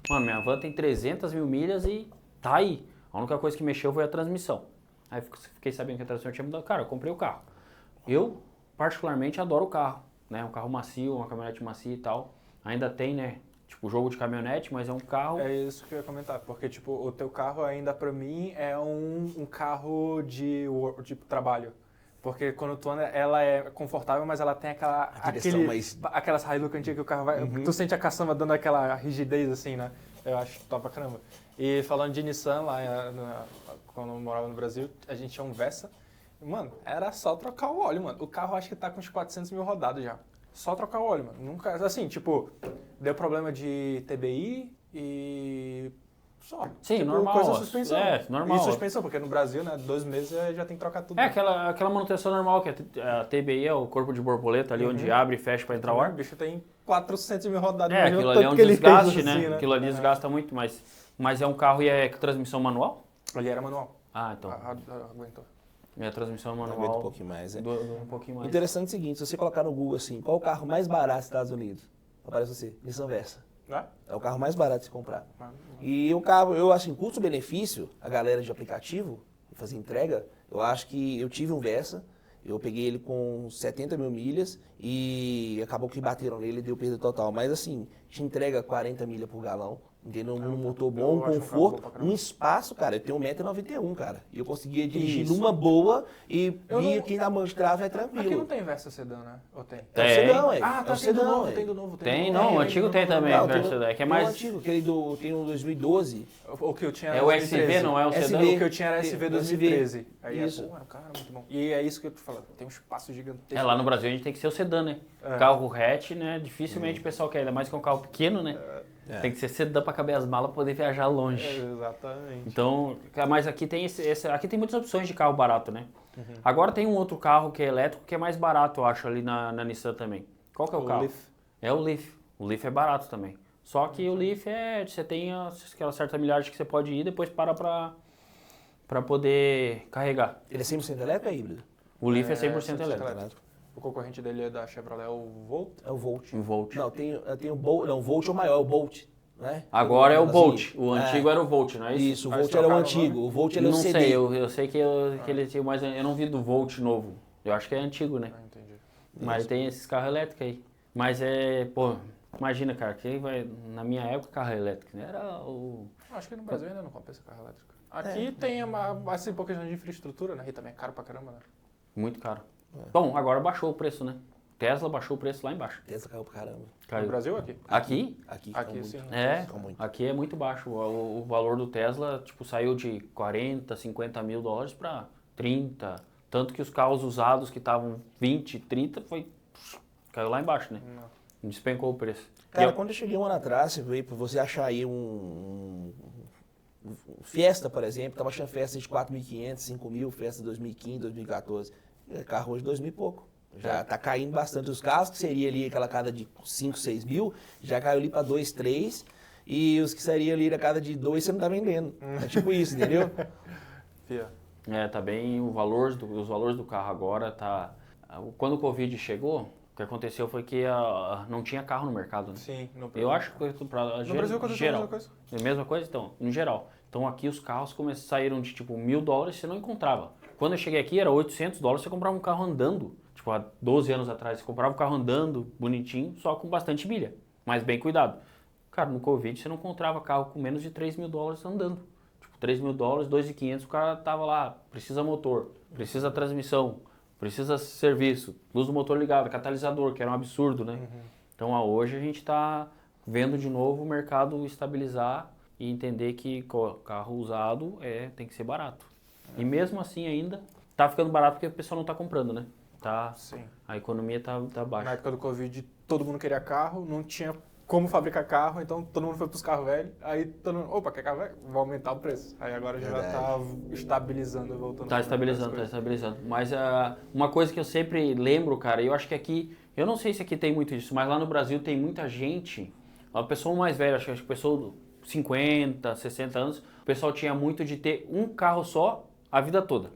mano, minha van tem 300 mil milhas e tá aí. A única coisa que mexeu foi a transmissão. Aí fiquei sabendo que a transmissão tinha mudado. Cara, eu comprei o carro. Eu, particularmente, adoro o carro, né? Um carro macio, uma caminhonete macia e tal. Ainda tem, né? Tipo, jogo de caminhonete, mas é um carro... É isso que eu ia comentar, porque, tipo, o teu carro ainda, pra mim, é um carro de trabalho. Porque quando tu anda, ela é confortável, mas ela tem aquelas Hilux antigas que o carro vai... Tu sente a caçamba dando aquela rigidez, assim, né? Eu acho top pra caramba. E falando de Nissan, quando eu morava no Brasil, a gente tinha um Versa. Mano, era só trocar o óleo, mano. O carro acho que tá com uns 400 mil rodados já. Só trocar o óleo, mano. Nunca, assim, tipo, deu problema de TBI e só. Sim, tipo, normal. Coisa suspensão. Normal. E suspensão, porque no Brasil, né, 2 meses já tem que trocar tudo. É aquela manutenção normal, que a TBI é o corpo de borboleta ali, onde abre e fecha para entrar o ar. O bicho tem 400 mil rodadas. Aquilo ali é um desgaste, né? Assim, Aquilo ali desgasta muito, mas é um carro e é transmissão manual? Ali era manual. Então. Aguentou. É a transmissão manual. Aguenta um pouquinho mais, Um pouquinho mais. Interessante o seguinte, se você colocar no Google assim, qual o carro mais barato dos Estados Unidos? Aparece você, Nissan Versa. É o carro mais barato de se comprar. E o carro, eu acho, em custo-benefício, a galera de aplicativo, que fazia entrega, eu acho que eu tive um Versa, eu peguei ele com 70 mil milhas e acabou que bateram nele e deu perda total. Mas assim, te entrega 40 milhas por galão, entendeu? Um motor bom, um conforto, um espaço, cara. Eu tenho 1,91 m, cara. E eu conseguia dirigir numa boa e vir aqui na mão de trave é tranquilo. Aqui não tem Versa sedã, né? Ou tem? É o sedã, é. Ah, tá, é o sedã, tem do novo. Tem, não, o antigo tem também, Não, Versa sedã, que é mais... o antigo, aquele tem um 2012. O que eu tinha É o SV, não é o sedã? O que eu tinha era SV 2013. Aí Isso. Cara, muito bom. E é isso que eu tô falando, tem um espaço gigantesco. Lá no Brasil a gente tem que ser o sedã, né? Carro hatch, né? Dificilmente o pessoal quer, ainda mais que é um carro pequeno, né? Tem que ser sedã para caber as malas, poder viajar longe. Exatamente. Então, mas aqui tem aqui tem muitas opções de carro barato, né? Agora tem um outro carro que é elétrico que é mais barato, eu acho, ali na Nissan também. Qual que é o carro? Leaf. É o Leaf. O Leaf é barato também. Só que o Leaf você tem aquela certa milhagem que você pode ir e depois para poder carregar. Ele é 100% elétrico ou é híbrido? O Leaf é 100% 100% elétrico. O concorrente dele é da Chevrolet, é o Volt. É o Volt. Um Volt. Não, tem o Bolt. Não, o Volt é o maior, é o Bolt. Né? Agora é o Assim, Bolt. O antigo era o Volt, não é isso? Isso, o Volt era o antigo. O Volt era o Não CD. sei, eu sei que ele tinha mais. Eu não vi do Volt novo. Eu acho que é antigo, né? Entendi. Mas tem esses carros elétricos aí. Mas imagina, cara, quem vai. Na minha época, carro elétrico, né? Era o. Acho que no Brasil ainda não compensa carro elétrico. Aqui tem assim, pouca questão de infraestrutura, né? E também é caro pra caramba, né? Muito caro. Bom, agora baixou o preço, né? Tesla baixou o preço lá embaixo. Tesla caiu pra caramba. No Brasil ou aqui? Aqui? Aqui Sim. Aqui é muito baixo. O valor do Tesla, tipo, saiu de 40, 50 mil dólares para 30. Tanto que os carros usados que estavam 20, 30, caiu lá embaixo, né? Despencou o preço. Cara, quando eu cheguei um ano atrás, você achar aí um Fiesta, por exemplo, estava achando festa de 4.500, 5.000, festa de 2015, 2014. Carro hoje 2.000 e pouco. Já está caindo bastante. Os carros que seria ali aquela casa de 5, 6 mil, já caiu ali para 2, 3. E os que seriam ali da casa de 2, você não está vendendo. É tipo isso, entendeu? Tá bem, os valores do carro agora tá... Quando o Covid chegou, o que aconteceu foi que não tinha carro no mercado, né? Sim, Eu acho que no Brasil aconteceu a mesma coisa. É a mesma coisa? Então, no geral. Então aqui os carros saíram de tipo $1.000, você não encontrava. Quando eu cheguei aqui era $800, você comprava um carro andando. Tipo, há 12 anos atrás, você comprava um carro andando, bonitinho, só com bastante milha, mas bem cuidado. Cara, no Covid você não encontrava carro com menos de $3.000 andando. Tipo, $3.000, 2.500, o cara tava lá, precisa motor, precisa transmissão, precisa serviço, luz do motor ligada, catalisador, que era um absurdo, né? Então hoje a gente está vendo de novo o mercado estabilizar e entender que carro usado tem que ser barato. E mesmo assim ainda tá ficando barato porque o pessoal não tá comprando, né? Sim. A economia tá baixa. Na época do Covid, todo mundo queria carro, não tinha como fabricar carro, então todo mundo foi pros carros velhos. Aí todo mundo, opa, quer carro velho? Vou aumentar o preço. Aí agora já tá estabilizando, voltando. Tá estabilizando. Mas uma coisa que eu sempre lembro, cara, eu acho que aqui, eu não sei se aqui tem muito disso, mas lá no Brasil tem muita gente, a pessoa mais velha, acho que a pessoa 50, 60 anos, o pessoal tinha muito de ter um carro só a vida toda.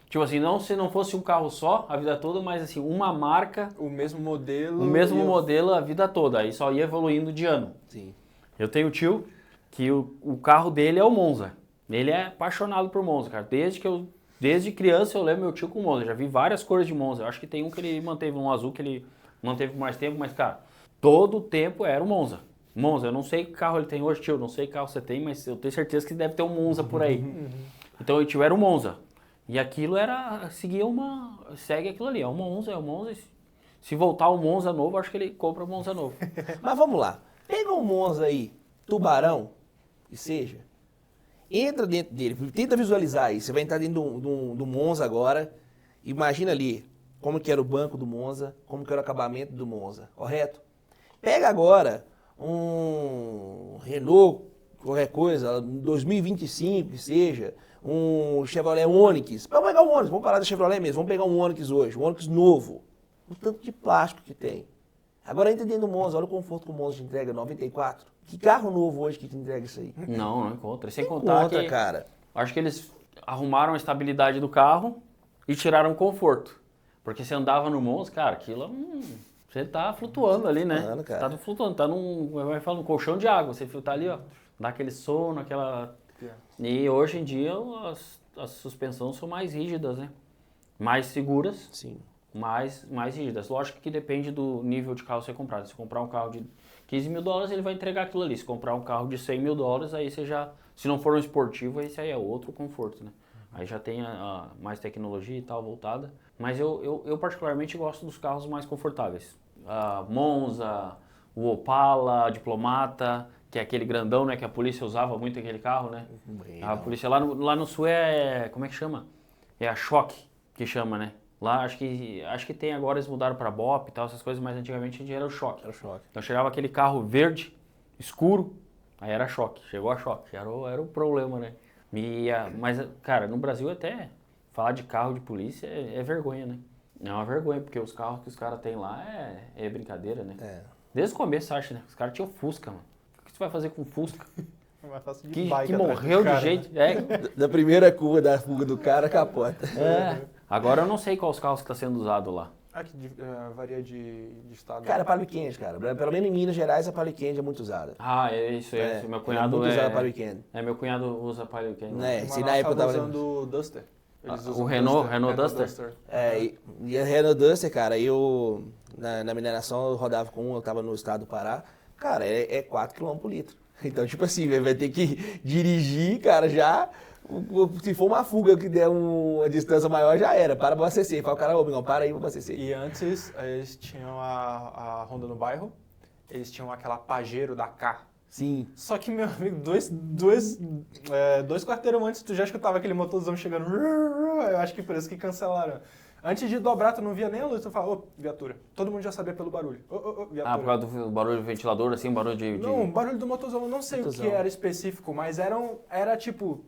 Tipo assim, não se não fosse um carro só a vida toda, mas assim, uma marca... O mesmo modelo... O mesmo modelo a vida toda, aí só ia evoluindo de ano. Sim. Eu tenho um tio que o carro dele é o Monza. Ele é apaixonado por Monza, cara. Desde criança eu lembro meu tio com Monza. Já vi várias cores de Monza. Eu acho que tem um que ele manteve, um azul que ele manteve por mais tempo, mas, cara, todo o tempo era o Monza. Monza, eu não sei que carro ele tem hoje, tio. Não sei que carro você tem, mas eu tenho certeza que deve ter um Monza por aí. Então o tio era o Monza. E aquilo segue aquilo ali, é um Monza. Se voltar o Monza novo, acho que ele compra o Monza novo. Mas vamos lá, pega um Monza aí, tubarão, que seja, entra dentro dele, tenta visualizar aí, você vai entrar dentro do Monza agora, imagina ali como que era o banco do Monza, como que era o acabamento do Monza, correto? Pega agora um Renault, qualquer coisa, 2025 que seja, um Chevrolet Onix. Vamos pegar um Onix, vamos parar da Chevrolet mesmo, vamos pegar um Onix hoje, um Onix novo. O tanto de plástico que tem. Agora entra dentro do Monza, olha o conforto que o Monza te entrega, 94. Que carro novo hoje que te entrega isso aí? Não encontra. Sem contar que, cara. Acho que eles arrumaram a estabilidade do carro e tiraram o conforto. Porque você andava no Monza, cara, aquilo você tá flutuando ali, né? Cara. Tá flutuando, tá num colchão de água. Você tá ali, ó, dá aquele sono, aquela... E hoje em dia as suspensões são mais rígidas, né? Mais seguras. Sim. Mais rígidas. Lógico que depende do nível de carro que você comprar. Se comprar um carro de $15.000, ele vai entregar aquilo ali. Se comprar um carro de $100.000, aí você já... Se não for um esportivo, esse aí é outro conforto, né? Aí já tem mais tecnologia e tal voltada. Mas eu particularmente gosto dos carros mais confortáveis. Monza, o Opala, Diplomata, que é aquele grandão, né? Que a polícia usava muito aquele carro, né? A polícia lá no sul como é que chama? É a Choque que chama, né? Lá acho que tem agora, eles mudaram para BOP e tal, essas coisas, mas antigamente a gente era o Choque. Então chegava aquele carro verde, escuro, aí era Choque, chegou a Choque, era o problema, né? Mas, cara, no Brasil até falar de carro de polícia é vergonha, né? É uma vergonha, porque os carros que os caras têm lá é brincadeira, né? Desde o começo, acho, né? Os caras tinham Fusca, mano. O que você vai fazer com Fusca? Que morreu de jeito... Da primeira curva da fuga do cara, capota. Agora eu não sei quais carros que está sendo usado lá. Que varia de estado. Cara, Palio Candy, cara. Pelo menos em Minas Gerais a Palio Candy é muito usada. É isso. Meu cunhado muito usada a Palio Candy. Meu cunhado usa Palio Candy. Se na época eu tava usando o Duster. O Renault Duster? E a Renault Duster, cara, na mineração eu rodava com eu tava no estado do Pará. Cara, é 4 km por litro. Então, tipo assim, vai ter que dirigir, cara, já... Se for uma fuga que der uma distância maior, já era. Para abastecer. Fala o cara, amigão, para aí pra abastecer. E antes, eles tinham a Honda no bairro, eles tinham aquela Pajero da K, Sim. Só que, meu amigo, dois quarteirão antes, tu já escutava aquele motorzão chegando. Eu acho que por isso que cancelaram. Antes de dobrar, tu não via nem a luz, tu falava, ô, viatura. Todo mundo já sabia pelo barulho. Ô, viatura. Ah, por causa do barulho do ventilador, assim, barulho de... Não, o barulho do motorzão, eu não sei Motorzão. o que era específico, mas era tipo,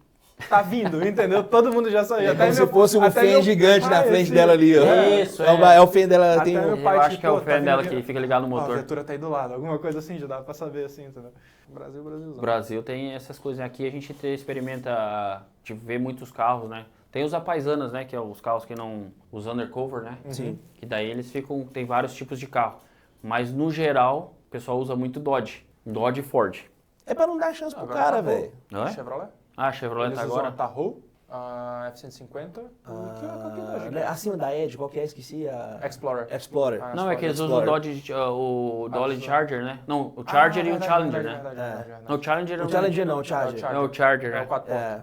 tá vindo, entendeu? Todo mundo já sabia. É como se fosse um fã gigante na frente dela ali, ó. Isso, É o fã dela, Até tem meu um... pai, Eu acho tipo, que é o tá fã vindo dela aqui. que fica ligado no Ó, a motor. viatura tá aí do lado, alguma coisa assim, já dá pra saber assim, entendeu? Brasilzão. O Brasil tem essas coisas. Aqui a gente experimenta, tipo, ver muitos carros, né? Tem os apaisanas, né? Que é os carros que não... Os undercover, né? Sim. Que daí eles ficam... Tem vários tipos de carro. Mas, no geral, o pessoal usa muito Dodge. Dodge e Ford. É pra não dar chance pro Agora cara, Tahoe. velho. Não é? Chevrolet? Ah, a Chevrolet Eles tá usam agora? a Tahoe, a F-150, o que é a Dodge? Acima da Edge, qual que é? Esqueci a... Explorer. Explorer. Ah, Não, é que eles usam o Explorer. Dodge, o Dodge só. Charger, né? Não, o Charger e o verdade, Challenger, verdade, né? verdade. Não, o Challenger O Challenger não, o Charger. É o Charger, É né? o 4 pontos. É.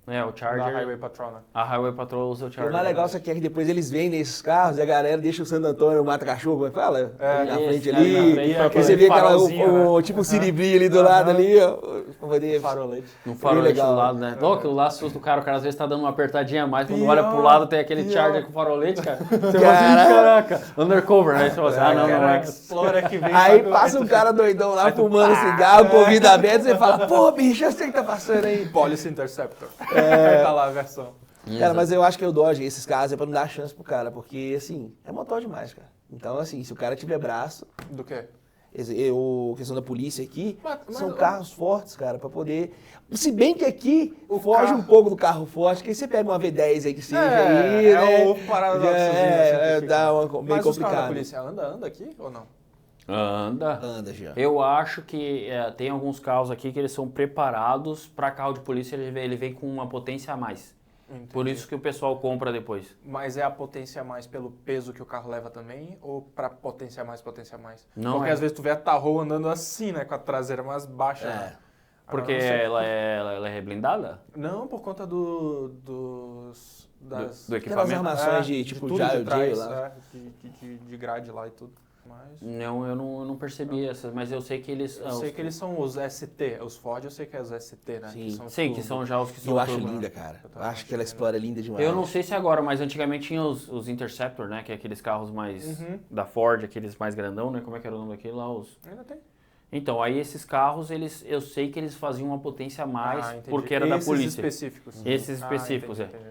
O Da Charger. Highway Patrol, né? A Highway Patrol usa o O Charger. mais legal é que depois eles vendem esses carros e a galera deixa o Santo Antônio mata cachorro, como é que fala? Ali na isso, frente ali na ali. frente, Aí aquele você vê aquela, farolzinho, tipo um siribri ali do lado ali, ó. Pra poder... Farolete. No farolete legal. do lado, né? Não, aquilo lá assusta o cara às vezes tá dando uma apertadinha a mais, quando olha pro lado tem aquele pior. Charger com farolete, cara. Você fala assim, caraca, undercover, né? Você fala assim, não é. Explorer que vem. Aí sabe? passa um cara doidão lá fumando cigarro, com o ouvido aberto, você fala, pô, bicho, eu sei que tá passando aí. Policy Interceptor. Aí tá lá a versão. Cara, mas eu acho que o Dodge, esses casos, é pra não dar chance pro cara, porque, assim, é motor demais, cara. Então, assim, se o cara tiver braço, Do quê? questão da polícia aqui, Mas- são carros fortes, cara, pra poder... Se bem que aqui foge carro- um pouco do carro forte, que aí você pega uma V10 aí que seja aí, né? o paradoxo. Dá uma meio Mas os carros da complicado. polícia anda aqui ou não? Anda. Anda, já. Eu acho que tem alguns carros aqui que eles são preparados para carro de polícia, ele vem com uma potência a mais. Entendi. Por isso que o pessoal compra depois. Mas é a potência a mais pelo peso que o carro leva também? Ou pra potência a mais? Não, Porque é. às vezes tu vê a Tahoe andando assim, né? Com a traseira mais baixa. Né? Porque Agora, não sei. ela é blindada? Não, por conta Do Aquelas equipamento? armações de tipo tudo jail de trás, lá. de grade lá e tudo. Mas... Não, eu não percebi essas, mas eu sei que eles... Eu sei que eles são os ST, os Ford eu sei que é os ST, né? Sim. Sim, que são já os que são... Eu acho turbo. linda, cara. Eu Eu também acho que acho ela linda. explora linda demais. Eu não sei se agora, mas antigamente tinha os Interceptor, né? Que é aqueles carros mais... Da Ford, aqueles mais grandão, né? Como é que era o nome daquele lá? Ainda tem. Então, aí esses carros, eu sei que eles faziam uma potência a mais, entendi. porque era da Esses polícia. específicos. Esses específicos, entendi.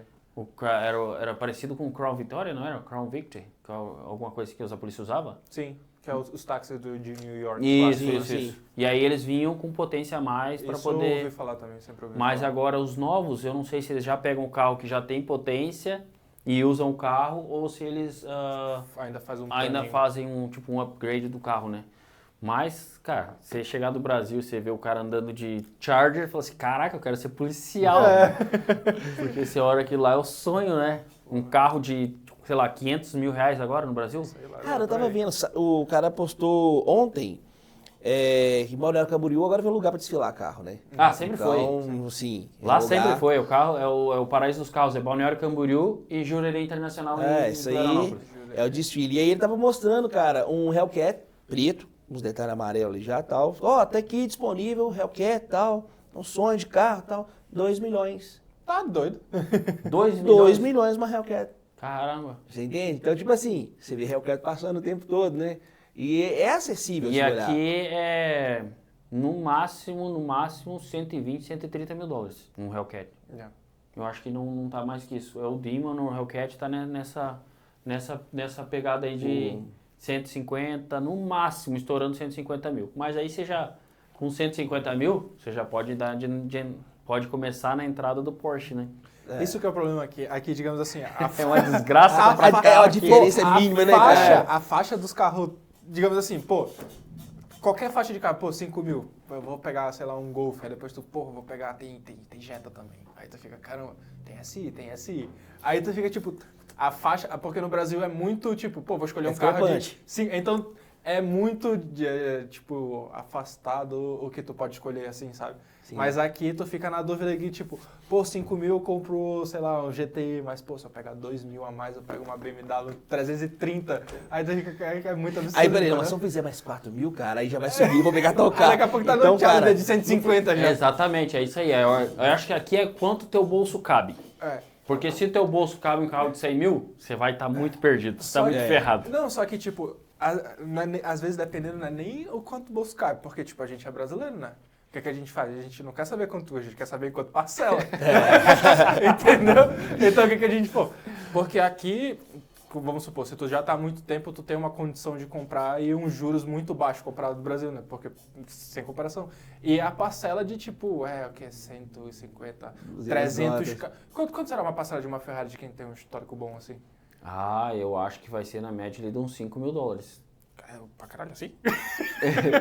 Era parecido com o Crown Victoria, não era? Crown Victory? Alguma coisa que a polícia usava? Sim, que é os táxis de New York. Isso, clássicos. isso. E aí eles vinham com potência a mais para Isso eu poder... ouvi falar também, sempre ouvi Mas falar. agora os novos, eu não sei se eles já pegam o carro que já tem potência e usam o carro ou se eles Ainda faz um ainda tuning. fazem um upgrade do carro, né? Mas, cara, você chegar do Brasil, você vê o cara andando de Charger e fala assim, caraca, eu quero ser policial. Porque você olha que lá é o sonho, né? Um carro de, sei lá, 500 mil reais agora no Brasil? Sei lá, Cara, eu por tava aí. vendo, o cara postou ontem que Balneário Camboriú agora vem um lugar pra desfilar carro, né? Ah, sempre foi. Então, sim. é Lá um sempre lugar- foi. O carro é o paraíso dos carros. É Balneário Camboriú e Jurerê Internacional em Isso aí Florianópolis. é o desfile. E aí ele tava mostrando, cara, um Hellcat preto, uns detalhes amarelos ali já e tal. Ó, tá aqui disponível, Hellcat e tal, um sonho de carro e tal, 2 milhões. Tá doido. 2 milhões. 2 milhões uma Hellcat. Caramba. Você entende? Então, tipo assim, você vê Hellcat passando o tempo todo, né? E é acessível E se olhar. aqui é no máximo 120, 130 mil dólares um Hellcat. Yeah. Eu acho que não tá mais que isso. O Demon, o Hellcat tá nessa pegada aí de 150, no máximo, estourando 150 mil. Mas aí você já, com 150 mil, você já pode pode começar na entrada do Porsche, né? Isso que é o problema aqui. Aqui, digamos assim, É uma desgraça pra É carro a aqui. diferença mínima, né, cara? A faixa dos carros, digamos assim, pô, qualquer faixa de carro, pô, 5 mil, eu vou pegar, sei lá, um Golf, aí depois tu, pô, vou pegar, tem Jetta também. Aí tu fica, caramba, tem SI. Aí tu fica, tipo, a faixa, porque no Brasil é muito, tipo, pô, vou escolher um carro discrepante. Sim, então é muito, tipo, afastado o que tu pode escolher, assim, sabe? Mas aqui tu fica na dúvida que, tipo, pô, 5 mil eu compro, sei lá, um GTI, mas, pô, se eu pegar 2 mil a mais, eu pego uma BMW 330. Aí tu fica, é muito absurdo. Aí, peraí, né? mas se eu fizer mais 4 mil, cara, aí já vai subir, vou pegar tal Aí carro. daqui a pouco tá então, no Challenger cara, de 150 já. Exatamente, é isso aí. Eu acho que aqui é quanto teu bolso cabe. É. Porque se teu bolso cabe um carro de 100 mil, você vai estar muito perdido, você tá muito ferrado. Não, só que, tipo, às vezes dependendo não é nem o quanto o bolso cabe, porque, tipo, a gente é brasileiro, né? O que é que a gente faz? A gente não quer saber quanto, a gente quer saber quanto parcela. Entendeu? Então, o que a gente for? Porque aqui, vamos supor, se tu já tá há muito tempo, tu tem uma condição de comprar e uns juros muito baixos comparado do Brasil, né? Porque, sem comparação. E a parcela de, tipo, o que? 150, 300... Quanto será uma parcela de uma Ferrari de quem tem um histórico bom, assim? Ah, eu acho que vai ser na média ali de uns 5 mil dólares. Pra caralho, assim?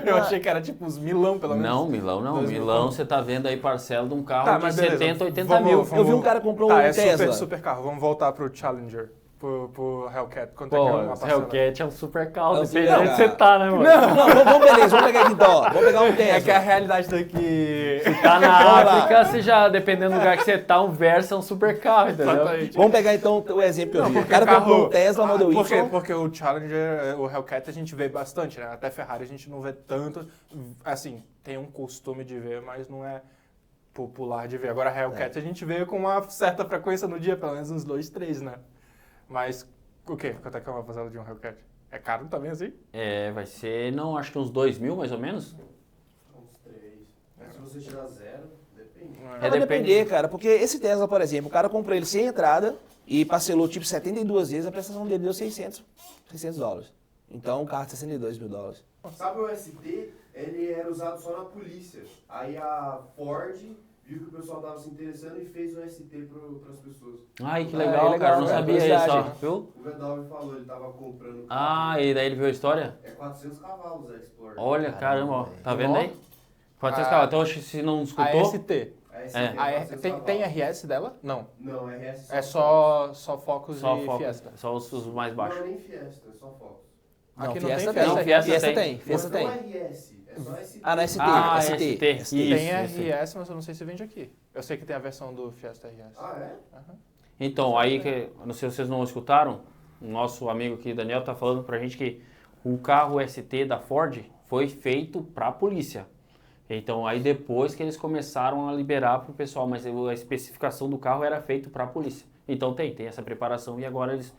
Eu achei que era tipo uns milão, pelo menos. Não, milão não. 2 mil. Milão você tá vendo aí parcela de um carro Tá, de mas beleza. 70, 80 Vamos- mil. vamos- eu vi um cara que comprou Tá, um é Tesla. super carro. Vamos voltar pro Challenger, pro Hellcat. Quanto é que é Pô, uma esse parcela? Hellcat é um super carro, É um depende de super onde você carro. tá, né, mano? Não, vamos, beleza, vamos pegar aqui então, ó. Vamos pegar um Tesla. É que a realidade daqui... Tá na Vamos lá. África, você já, dependendo do lugar que você tá, um Versa é um super carro, entendeu? Exatamente. Vamos pegar então o exemplo que eu vi. O porque cara carro- comprou um Tesla Model Por quê? Y. Porque o Challenger, o Hellcat a gente vê bastante, né? Até Ferrari a gente não vê tanto. Assim, tem um costume de ver, mas não é popular de ver. Agora a Hellcat a gente vê com uma certa frequência no dia, pelo menos uns 2, 3, né? Mas o quê? Quanto é que é uma parcela de um Hellcat? É caro também assim? É, vai ser, não, acho que uns 2 mil, mais ou menos. Uns 3. Mas se você tirar zero, depende. Vai depender, cara, porque esse Tesla, por exemplo, o cara comprou ele sem entrada e parcelou tipo 72 vezes, a prestação dele deu 600 dólares. Então o carro de 62 mil dólares. Sabe o ST? Ele era usado só na polícia. Aí a Ford viu que o pessoal tava se interessando e fez um ST para as pessoas. Ai, que É, legal, legal, cara, eu não né? sabia isso, ó. Curiosidade. Viu? O Vedal me falou, ele tava comprando o carro. Ah, e daí ele viu a história? É 400 cavalos a Explorer. Olha, caramba, ó. Tá vendo Ó. aí? 400 Ah. carros. Então, acho que se não A escutou... ST. A ST É. é 400 Tem cavalos. RS dela? Não. Não, RS É só Focus Só e foco, Fiesta. só os mais Não baixos. é nem Fiesta, é só Focus. Aqui Não, não Fiesta tem tem. Não, Fiesta Fiesta tem. tem. Fiesta Mas tem. não é RS, é só ST. Ah, na ST. Ah, ST. ST. ST. Isso. Tem RS, mas eu não sei se vende aqui. Eu sei que tem a versão do Fiesta RS. Ah, é? Então, aí, que, eu não sei se vocês não escutaram, o nosso amigo aqui, Daniel, tá falando pra gente que o carro ST da Ford foi feito pra polícia. Então, aí depois que eles começaram a liberar pro pessoal, mas a especificação do carro era feito pra polícia. Então tem essa preparação e agora eles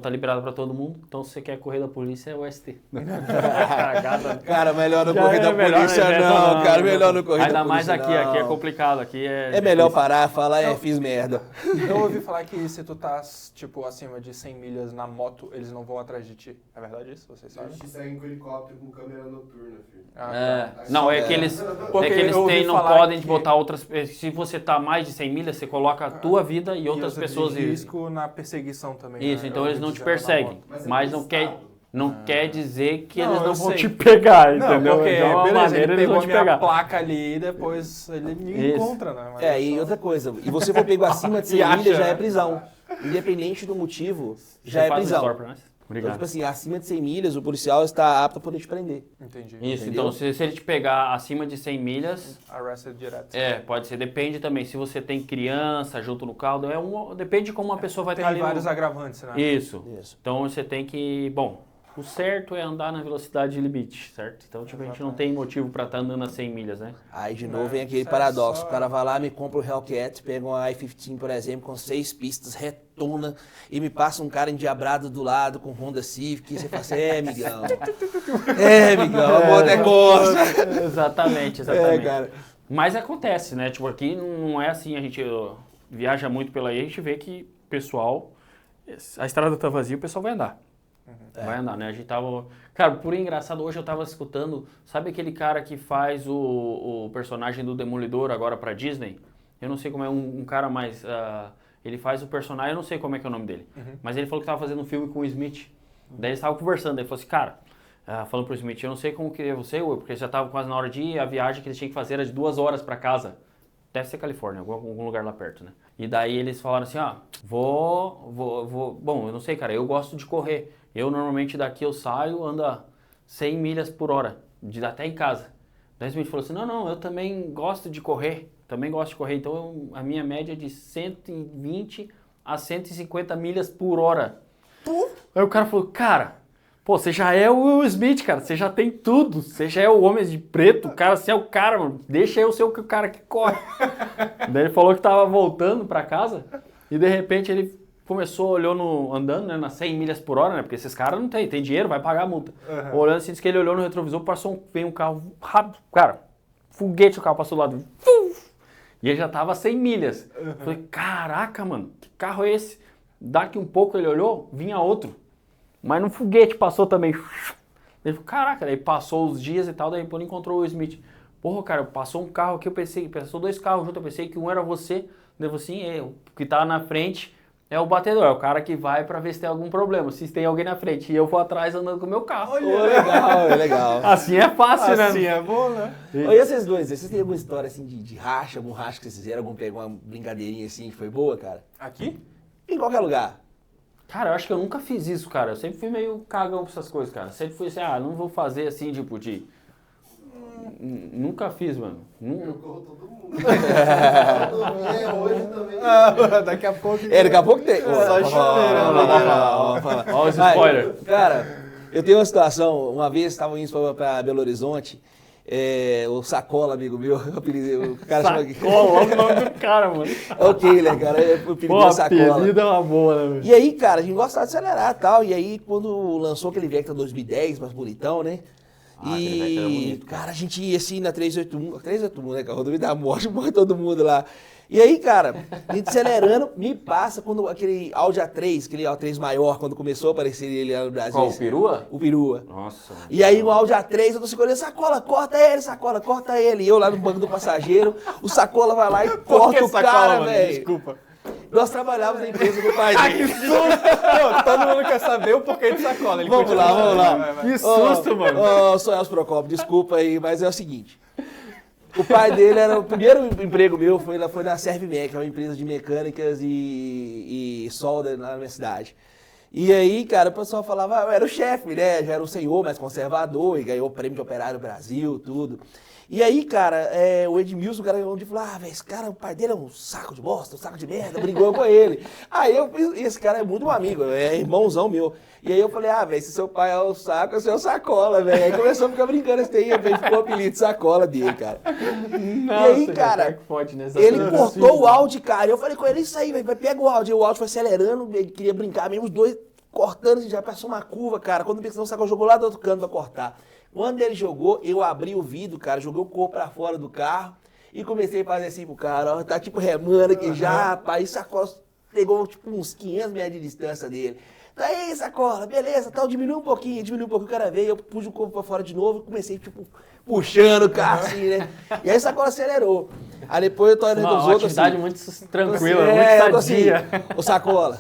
tá liberado pra todo mundo. Então, se você quer correr da polícia, é o ST. Cagada. Cara, melhor não Já correr é da melhor, polícia né? não, cara. Melhor não correr da Ainda polícia mais aqui, aqui é não. complicado, aqui é... É melhor parar, falar, fiz merda. Eu ouvi falar que se tu tá, tipo, acima de 100 milhas na moto, eles não vão atrás de ti. É verdade isso? Vocês sabem? Eles te seguem com helicóptero com câmera noturna, filho. Ah, tá. Não, é que eles, Porque é que eles eu ouvi têm, não falar podem que- botar outras... Se você tá mais de 100 milhas, você coloca a tua vida e outras usa pessoas... de risco na perseguição também. Isso, né? então Eu eles ouvi não te dizendo na perseguem. moto. Mas é Mas não quer, testado. não quer dizer que Não, eles não eu vão sei. te pegar, Não, entendeu? porque, De uma beleza, maneira ele eles pegou vão a te minha pegar. placa ali e depois ele me Isso. encontra, né? Mas É, e outra coisa, e você for pego acima de 100 E acha, milhas, já né? é prisão. Independente do motivo, já Você é faz um prisão. store pra nós? Então, Obrigado. tipo assim, acima de 100 milhas, o policial está apto a poder te prender. Entendi. Isso, entendeu? então se ele te pegar acima de 100 milhas, Arrested direto. pode ser. Depende também se você tem criança junto no carro, depende de como uma pessoa vai Tem estar ali. vários agravantes, né? Isso. Isso. Então você tem que... Bom, o certo é andar na velocidade limite, certo? Então tipo, a gente não tem motivo pra estar andando a 100 milhas, né? Aí de novo vem Isso aquele é paradoxo. só- O cara vai lá, me compra o Hellcat, pega um i15, por exemplo, com 6 pistas, retona, e me passa um cara endiabrado do lado com Honda Civic, e você fala assim, amigão. Amigão, a moto é costa. Exatamente, É, exatamente. cara. Mas acontece, né? Tipo, aqui não é assim, a gente viaja muito pela aí, a gente vê que o pessoal, a estrada tá vazia, o pessoal vai andar. Vai andar, né? A gente tava... Cara, por engraçado, hoje eu tava escutando, sabe aquele cara que faz o personagem do Demolidor agora pra Disney? Eu não sei como é, um cara mais... ele faz o personagem, eu não sei como é que é o nome dele. Mas ele falou que tava fazendo um filme com o Smith. Daí eles estavam conversando, daí ele falou assim, cara... falando pro Smith, eu não sei como que é você, porque já tava quase na hora de ir, a viagem que eles tinham que fazer era de 2 horas pra casa. Deve ser Califórnia, algum lugar lá perto, né? E daí eles falaram assim, bom, eu não sei, cara, eu gosto de correr. Eu normalmente daqui eu saio, anda 100 milhas por hora, até em casa. Daí o Smith falou assim, não, eu também gosto de correr. Então a minha média é de 120 a 150 milhas por hora. Aí o cara falou, cara, pô, você já é o Will Smith, cara, você já tem tudo, você já é o Homem de Preto, cara, você é o cara, mano, deixa eu ser o cara que corre. Daí ele falou que tava voltando pra casa e de repente ele começou, olhou andando, né, nas 100 milhas por hora, né, porque esses caras não tem dinheiro, vai pagar a multa. Olhando assim, disse que ele olhou no retrovisor, veio um carro rápido, cara, foguete, o carro passou do lado, e ele já tava a 100 milhas. Falei, caraca, mano, que carro é esse? Daqui um pouco ele olhou, vinha outro. Mas no foguete passou também. Ele falou, caraca, daí passou os dias e tal, daí quando encontrou o Smith. Porra, cara, passou um carro aqui, passou 2 carros juntos, eu pensei que um era você. Daí eu falei assim, o que tá na frente é o batedor, é o cara que vai pra ver se tem algum problema, se tem alguém na frente. E eu vou atrás andando com o meu carro. Legal, legal. Assim é fácil, né? Assim é bom, né? E esses dois, vocês têm alguma história assim de racha, algum racha que vocês fizeram, alguma brincadeirinha assim que foi boa, cara? Aqui? Em qualquer lugar. Cara, eu acho que eu nunca fiz isso, cara. Eu sempre fui meio cagão com essas coisas, cara. Sempre fui assim, não vou fazer assim, tipo, Nunca fiz, mano. Eu corro todo mundo. Hoje também. Daqui a pouco... Daqui a pouco tem. Só esperando. Olha os spoilers. Cara, eu tenho uma situação, uma vez estava indo pra Belo Horizonte, o Sacola, amigo meu, o cara chama... Sacola, olha o nome do cara, mano. É o Taylor, cara, o apelido Pô, é Sacola. apelido é uma boa, né, velho? E aí, cara, a gente gostava de acelerar e tal, e aí quando lançou aquele Vectra 2010, mais bonitão, né? Aquele Vectra era bonito, cara, a gente ia assim na 381, né, cara, rodovia da morte, morre todo mundo lá. E aí, cara, a gente acelerando, me passa quando aquele Audi A3, aquele A3 maior, quando começou a aparecer ele lá no Brasil. Qual, o Perua? O Perua. Nossa. E aí o Audi A3, eu tô segurando, Sacola, corta ele. E eu lá no banco do passageiro, o Sacola vai lá e corta o cara, velho. Desculpa. Nós trabalhávamos na empresa do pai dele. Todo mundo quer saber o porquê de Sacola. Ele Vamos continua lá. vai. Que susto, mano. Ô, Sonhos Procopio, desculpa aí, mas é o seguinte. O pai dele era o primeiro emprego meu, foi na Servimec, que é uma empresa de mecânicas e solda lá na minha cidade. E aí, cara, o pessoal falava, eu era o chefe, né? Já era um senhor mais conservador e ganhou o prêmio de operário do Brasil, tudo. E aí, cara, o Edmilson, o cara onde falou, velho, esse cara, o pai dele é um saco de bosta, um saco de merda, brigou com ele. Aí esse cara é muito um amigo, é irmãozão meu. E aí eu falei, velho, se seu pai é o saco, eu sou o Sacola, velho. Aí começou a ficar brincando esse aí, ficou o apelido de Sacola dele, cara. Nossa, e aí, cara, nessa ele coisa cortou assim, o áudio, cara. E eu falei com ele, isso aí, velho, pega o áudio. E o áudio foi acelerando, ele queria brincar mesmo, os dois cortando, já passou uma curva, cara. Quando pensou, o Sacola jogou lá do outro canto pra cortar. Quando ele jogou, eu abri o vidro, cara, joguei o corpo pra fora do carro e comecei a fazer assim pro cara, ó, tá tipo remando aqui já, rapaz. E Sacola pegou tipo uns 500 metros de distância dele. Tá aí, Sacola, beleza, tal, diminui um pouquinho, o cara veio, eu pus o corpo pra fora de novo e comecei, tipo, puxando o carro assim, né? E aí o Sacola acelerou. Aí depois eu tô olhando dos outros atividade assim, muito tranquila, muito sadia. Ô, Sacola,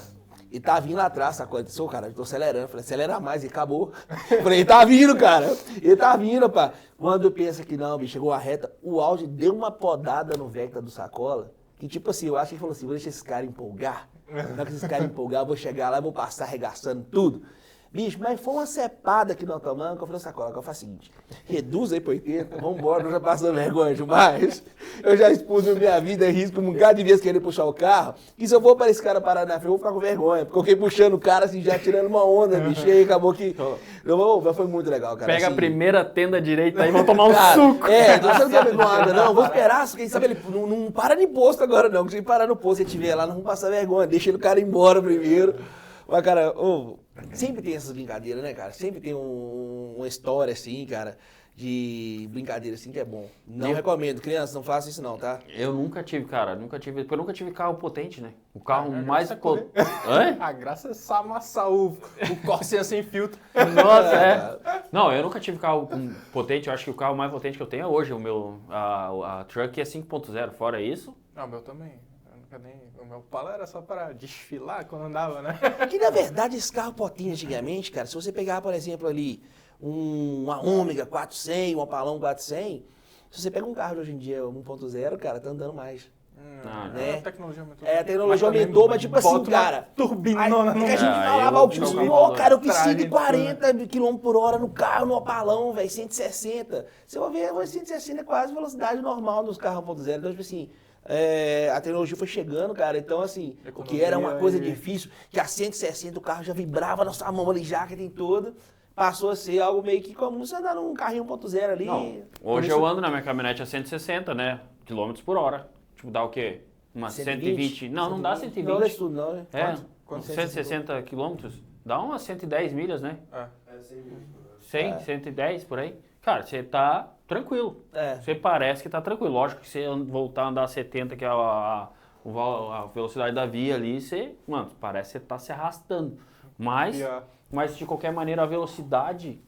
e tá vindo lá atrás, Sacola, disse, cara, eu tô acelerando. Eu falei, acelera mais, e acabou. Eu falei, ele tá vindo, cara, ele tá vindo, pá. Quando pensa que não, bicho, chegou a reta, o Audi deu uma podada no Vectra do Sacola, que tipo assim, eu acho que ele falou assim, vou deixar esse cara empolgar. Na hora que esses caras empolgar, eu vou chegar lá e vou passar arregaçando tudo. Bicho, mas foi uma cepada que nós tomamos, que eu falei, Sacola, que eu faço o seguinte, reduz aí pra 80, vambora, eu já passando vergonha demais. Eu já expus minha vida em risco um bocado de vezes querer puxar o carro, e se eu for para esse cara parar na frente, eu vou ficar com vergonha, porque eu fiquei puxando o cara assim, já tirando uma onda, bicho, e aí acabou que... Não, foi muito legal, cara. Pega assim, a primeira tenda direita aí e vão tomar um cara, suco. Então você não quer beber uma água, não, vou esperar, quem sabe ele não para no posto agora não, porque se ele parar no posto, se ele estiver lá, não vamos passar vergonha, deixa o cara embora primeiro. Mas, cara, sempre tem essas brincadeiras, né, cara? Sempre tem uma história, assim, cara, de brincadeira, assim, que é bom. Não recomendo. Crianças, não façam isso não, tá? Eu nunca tive, cara. Porque eu nunca tive carro potente, né? O carro A mais... graça é correr. Hã? A graça é amassar o Corsinha sem filtro. Nossa, Não, eu nunca tive carro potente. Eu acho que o carro mais potente que eu tenho é hoje. A Truck é 5.0. Fora isso... Não, o meu também. O meu Opala era só para desfilar quando andava, né? Que, na verdade, esse carro potente antigamente, cara, se você pegar, por exemplo, ali, uma Ômega 400, um Opalão 400, se você pega um carro de hoje em dia, 1.0, cara, tá andando mais. né? A tecnologia aumentou. A tecnologia aumentou, mas tipo assim, cara... Turbinona Aí, que a gente Aí falava, eu- tipo, eu- ó, cara, eu preciso Tragem, de 40 km por hora no carro, no opalão, velho, 160. Você vai ver, 160 é quase velocidade normal nos carros 1.0. Então, tipo assim, a tecnologia foi chegando, cara. Então, assim, o que era uma coisa difícil, que a 160 o carro já vibrava na sua mão ali, já que tem toda, passou a ser algo meio que comum você andar num carrinho 1.0 ali. Não, hoje eu ando na minha caminhonete a 160, né? Quilômetros por hora. Tipo, dá o quê? Uma 120? Não dá 120. Não, isso tudo não, né? É, Quanto? 160 quilômetros, dá umas 110 milhas, né? É 100 mil. 100, 110 por aí. Cara, você tá tranquilo. Você parece que tá tranquilo. Lógico que você voltar a andar a 70, que é a velocidade da via ali, você, mano, parece que você tá se arrastando. Mas de qualquer maneira, a velocidade,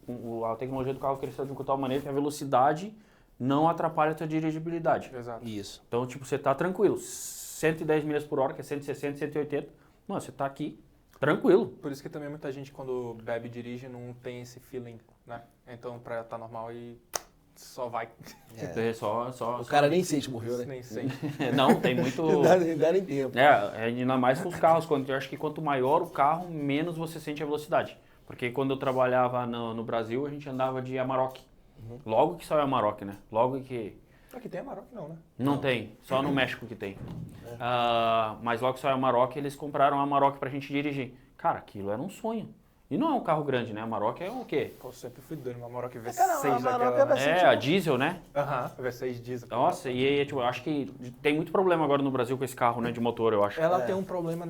a tecnologia do carro cresceu de uma tal maneira que a velocidade não atrapalha a tua dirigibilidade. Exato. Isso. Então, tipo, você tá tranquilo. 110 milhas por hora, que é 160, 180. Mano, você tá aqui tranquilo. Por isso que também muita gente, quando bebe e dirige, não tem esse feeling, né? Então, pra estar normal e só vai. O cara nem sente, morreu, né? Nem sei. Não, tem muito... Não dá nem tempo. Ainda mais com os carros. Eu acho que quanto maior o carro, menos você sente a velocidade. Porque quando eu trabalhava no Brasil, a gente andava de Amarok. Logo que saiu Amarok, né? Logo que... Aqui tem Amarok não, né? Não tem, só no México que tem. Mas logo que saiu a Amarok, eles compraram a Amarok pra gente dirigir. Cara, aquilo era um sonho. E não é um carro grande, né? A Amarok é o quê? Eu sempre fui doido numa Amarok V6 Cara, a Amarok daquela. é A diesel, né? V6 diesel. Nossa, e tipo, eu acho que tem muito problema agora no Brasil com esse carro, né? De motor, eu acho. Ela tem um problema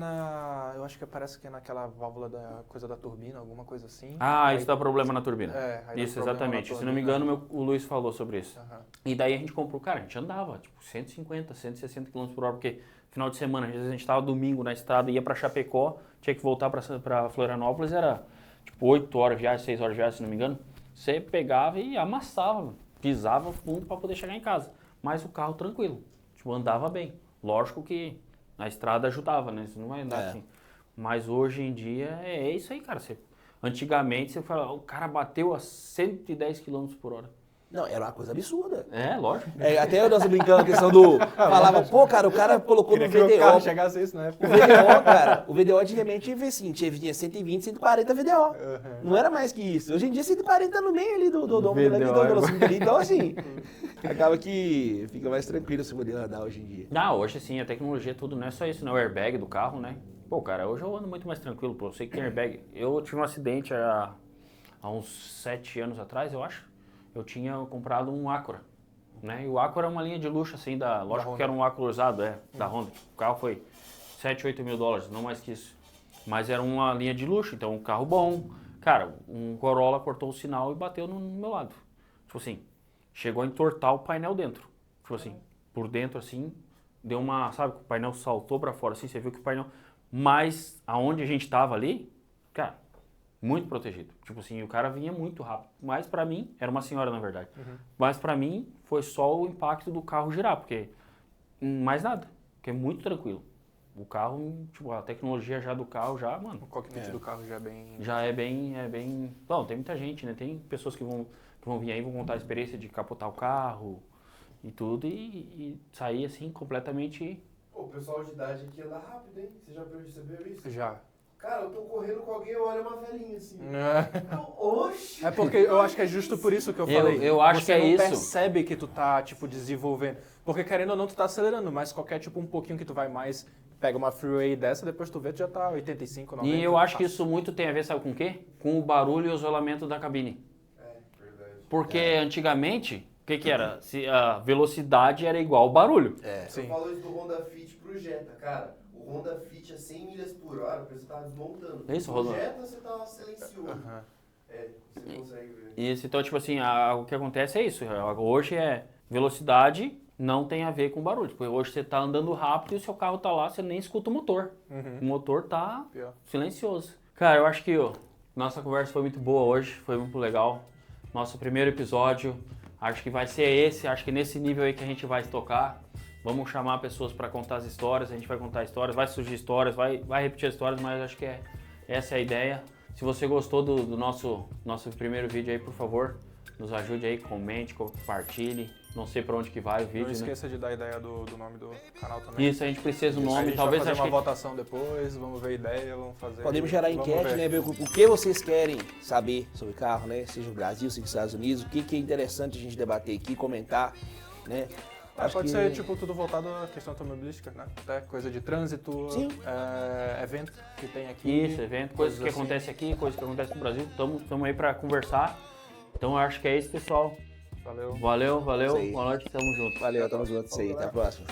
eu acho que parece que é naquela válvula da coisa da turbina, alguma coisa assim. Isso dá problema na turbina. Aí dá Isso, problema exatamente. na Se não me turbina. engano, o Luiz falou sobre isso. E daí a gente comprou, cara, a gente andava, tipo, 150, 160 km por hora, porque final de semana, às vezes a gente tava domingo na estrada, ia pra Chapecó, tinha que voltar pra Florianópolis, era tipo 8 horas de viagem, 6 horas de viagem, se não me engano. Você pegava e amassava, mano. Pisava fundo pra poder chegar em casa. Mas o carro tranquilo, tipo, andava bem. Lógico que a estrada ajudava, né? Você não vai andar assim. Mas hoje em dia é isso aí, cara. Antigamente você fala, o cara bateu a 110 km por hora. Não, era uma coisa absurda. É, lógico. Até nós brincando a questão do... Falava, pô, cara, o cara colocou no Queria que o carro VDO. chegasse a isso na época. O VDO, cara, o VDO antigamente tinha 120, 140 VDO. Não era mais que isso. Hoje em dia 140 no meio ali do domo da vida, do velocímetro ali. Então, assim, acaba que fica mais tranquilo se poder andar hoje em dia. Não, hoje sim, a tecnologia tudo não é só isso, né? O airbag do carro, né? Pô, cara, hoje eu ando muito mais tranquilo, pô. Eu sei que tem airbag. Eu tive um acidente há uns 7 anos atrás, eu acho. Eu tinha comprado um Acura, né? E o Acura é uma linha de luxo, assim, lógico que era um Acura usado, da Honda. O carro foi 7, 8 mil dólares, não mais que isso. Mas era uma linha de luxo, então um carro bom. Cara, um Corolla cortou o sinal e bateu no meu lado. Tipo assim, chegou a entortar o painel dentro. Tipo assim, por dentro assim, deu uma, sabe, o painel saltou pra fora, assim, você viu que o painel... Mas aonde a gente tava ali, cara... Muito protegido. Tipo assim, o cara vinha muito rápido. Mas pra mim, era uma senhora na verdade. Mas pra mim, foi só o impacto do carro girar, porque mais nada. Porque é muito tranquilo. O carro, tipo, a tecnologia já do carro já, mano. O cockpit do carro já é bem... Já é bem... Bom, tem muita gente, né? Tem pessoas que vão vir aí, vão contar a experiência de capotar o carro e tudo e sair assim, completamente... Pô, o pessoal de idade aqui anda rápido, hein? Você já percebeu isso? Já. Cara, eu tô correndo com alguém, eu olho uma velhinha assim. Oxi! É porque eu acho que é justo por isso que eu falei. Eu acho que é isso. Você não percebe que tu tá, tipo, desenvolvendo. Porque querendo ou não, tu tá acelerando, mas qualquer, tipo, um pouquinho que tu vai mais, pega uma freeway dessa, depois tu vê, tu já tá 85, 90. E eu acho que isso muito tem a ver, sabe com o quê? Com o barulho e o isolamento da cabine. É, verdade. Porque antigamente, o que era? A velocidade era igual ao barulho. Eu falo isso do Honda Fit pro Jetta, cara. O Honda Fit a 100 milhas por hora, você tá desmontando. Isso, o Rodolfo. Jetta você tá silencioso. Você consegue ver. Isso, então, tipo assim, o que acontece é isso. Hoje velocidade não tem a ver com barulho. Porque hoje você tá andando rápido e o seu carro tá lá, você nem escuta o motor. O motor tá silencioso. Cara, eu acho que nossa conversa foi muito boa hoje, foi muito legal. Nosso primeiro episódio, acho que vai ser esse, acho que nesse nível aí que a gente vai tocar. Vamos chamar pessoas para contar as histórias, a gente vai contar histórias, vai surgir histórias, vai repetir as histórias, mas acho que essa é a ideia. Se você gostou do nosso primeiro vídeo aí, por favor, Nos ajude aí, comente, compartilhe. Não sei pra onde que vai o vídeo, Não né? esqueça de dar a ideia do nome do canal também. Isso, a gente precisa do A nome. gente Talvez vai fazer acho uma que... votação depois, vamos ver a ideia, vamos fazer... Podemos gerar vamos enquete, né? Ver o que vocês querem saber sobre carro, né? Seja o Brasil, seja os Estados Unidos, o que é interessante a gente debater aqui, comentar, né? Acho pode que- ser, tipo, tudo voltado à questão automobilística, né? Até coisa de trânsito, Sim. evento que tem aqui. Isso, evento, coisas que assim. acontecem aqui, coisas que acontecem no Brasil. Estamos aí pra conversar. Então eu acho que é isso, pessoal. Valeu. Valeu, Isso aí. boa noite, tamo junto. Valeu, tamo junto. Isso aí, até a próxima.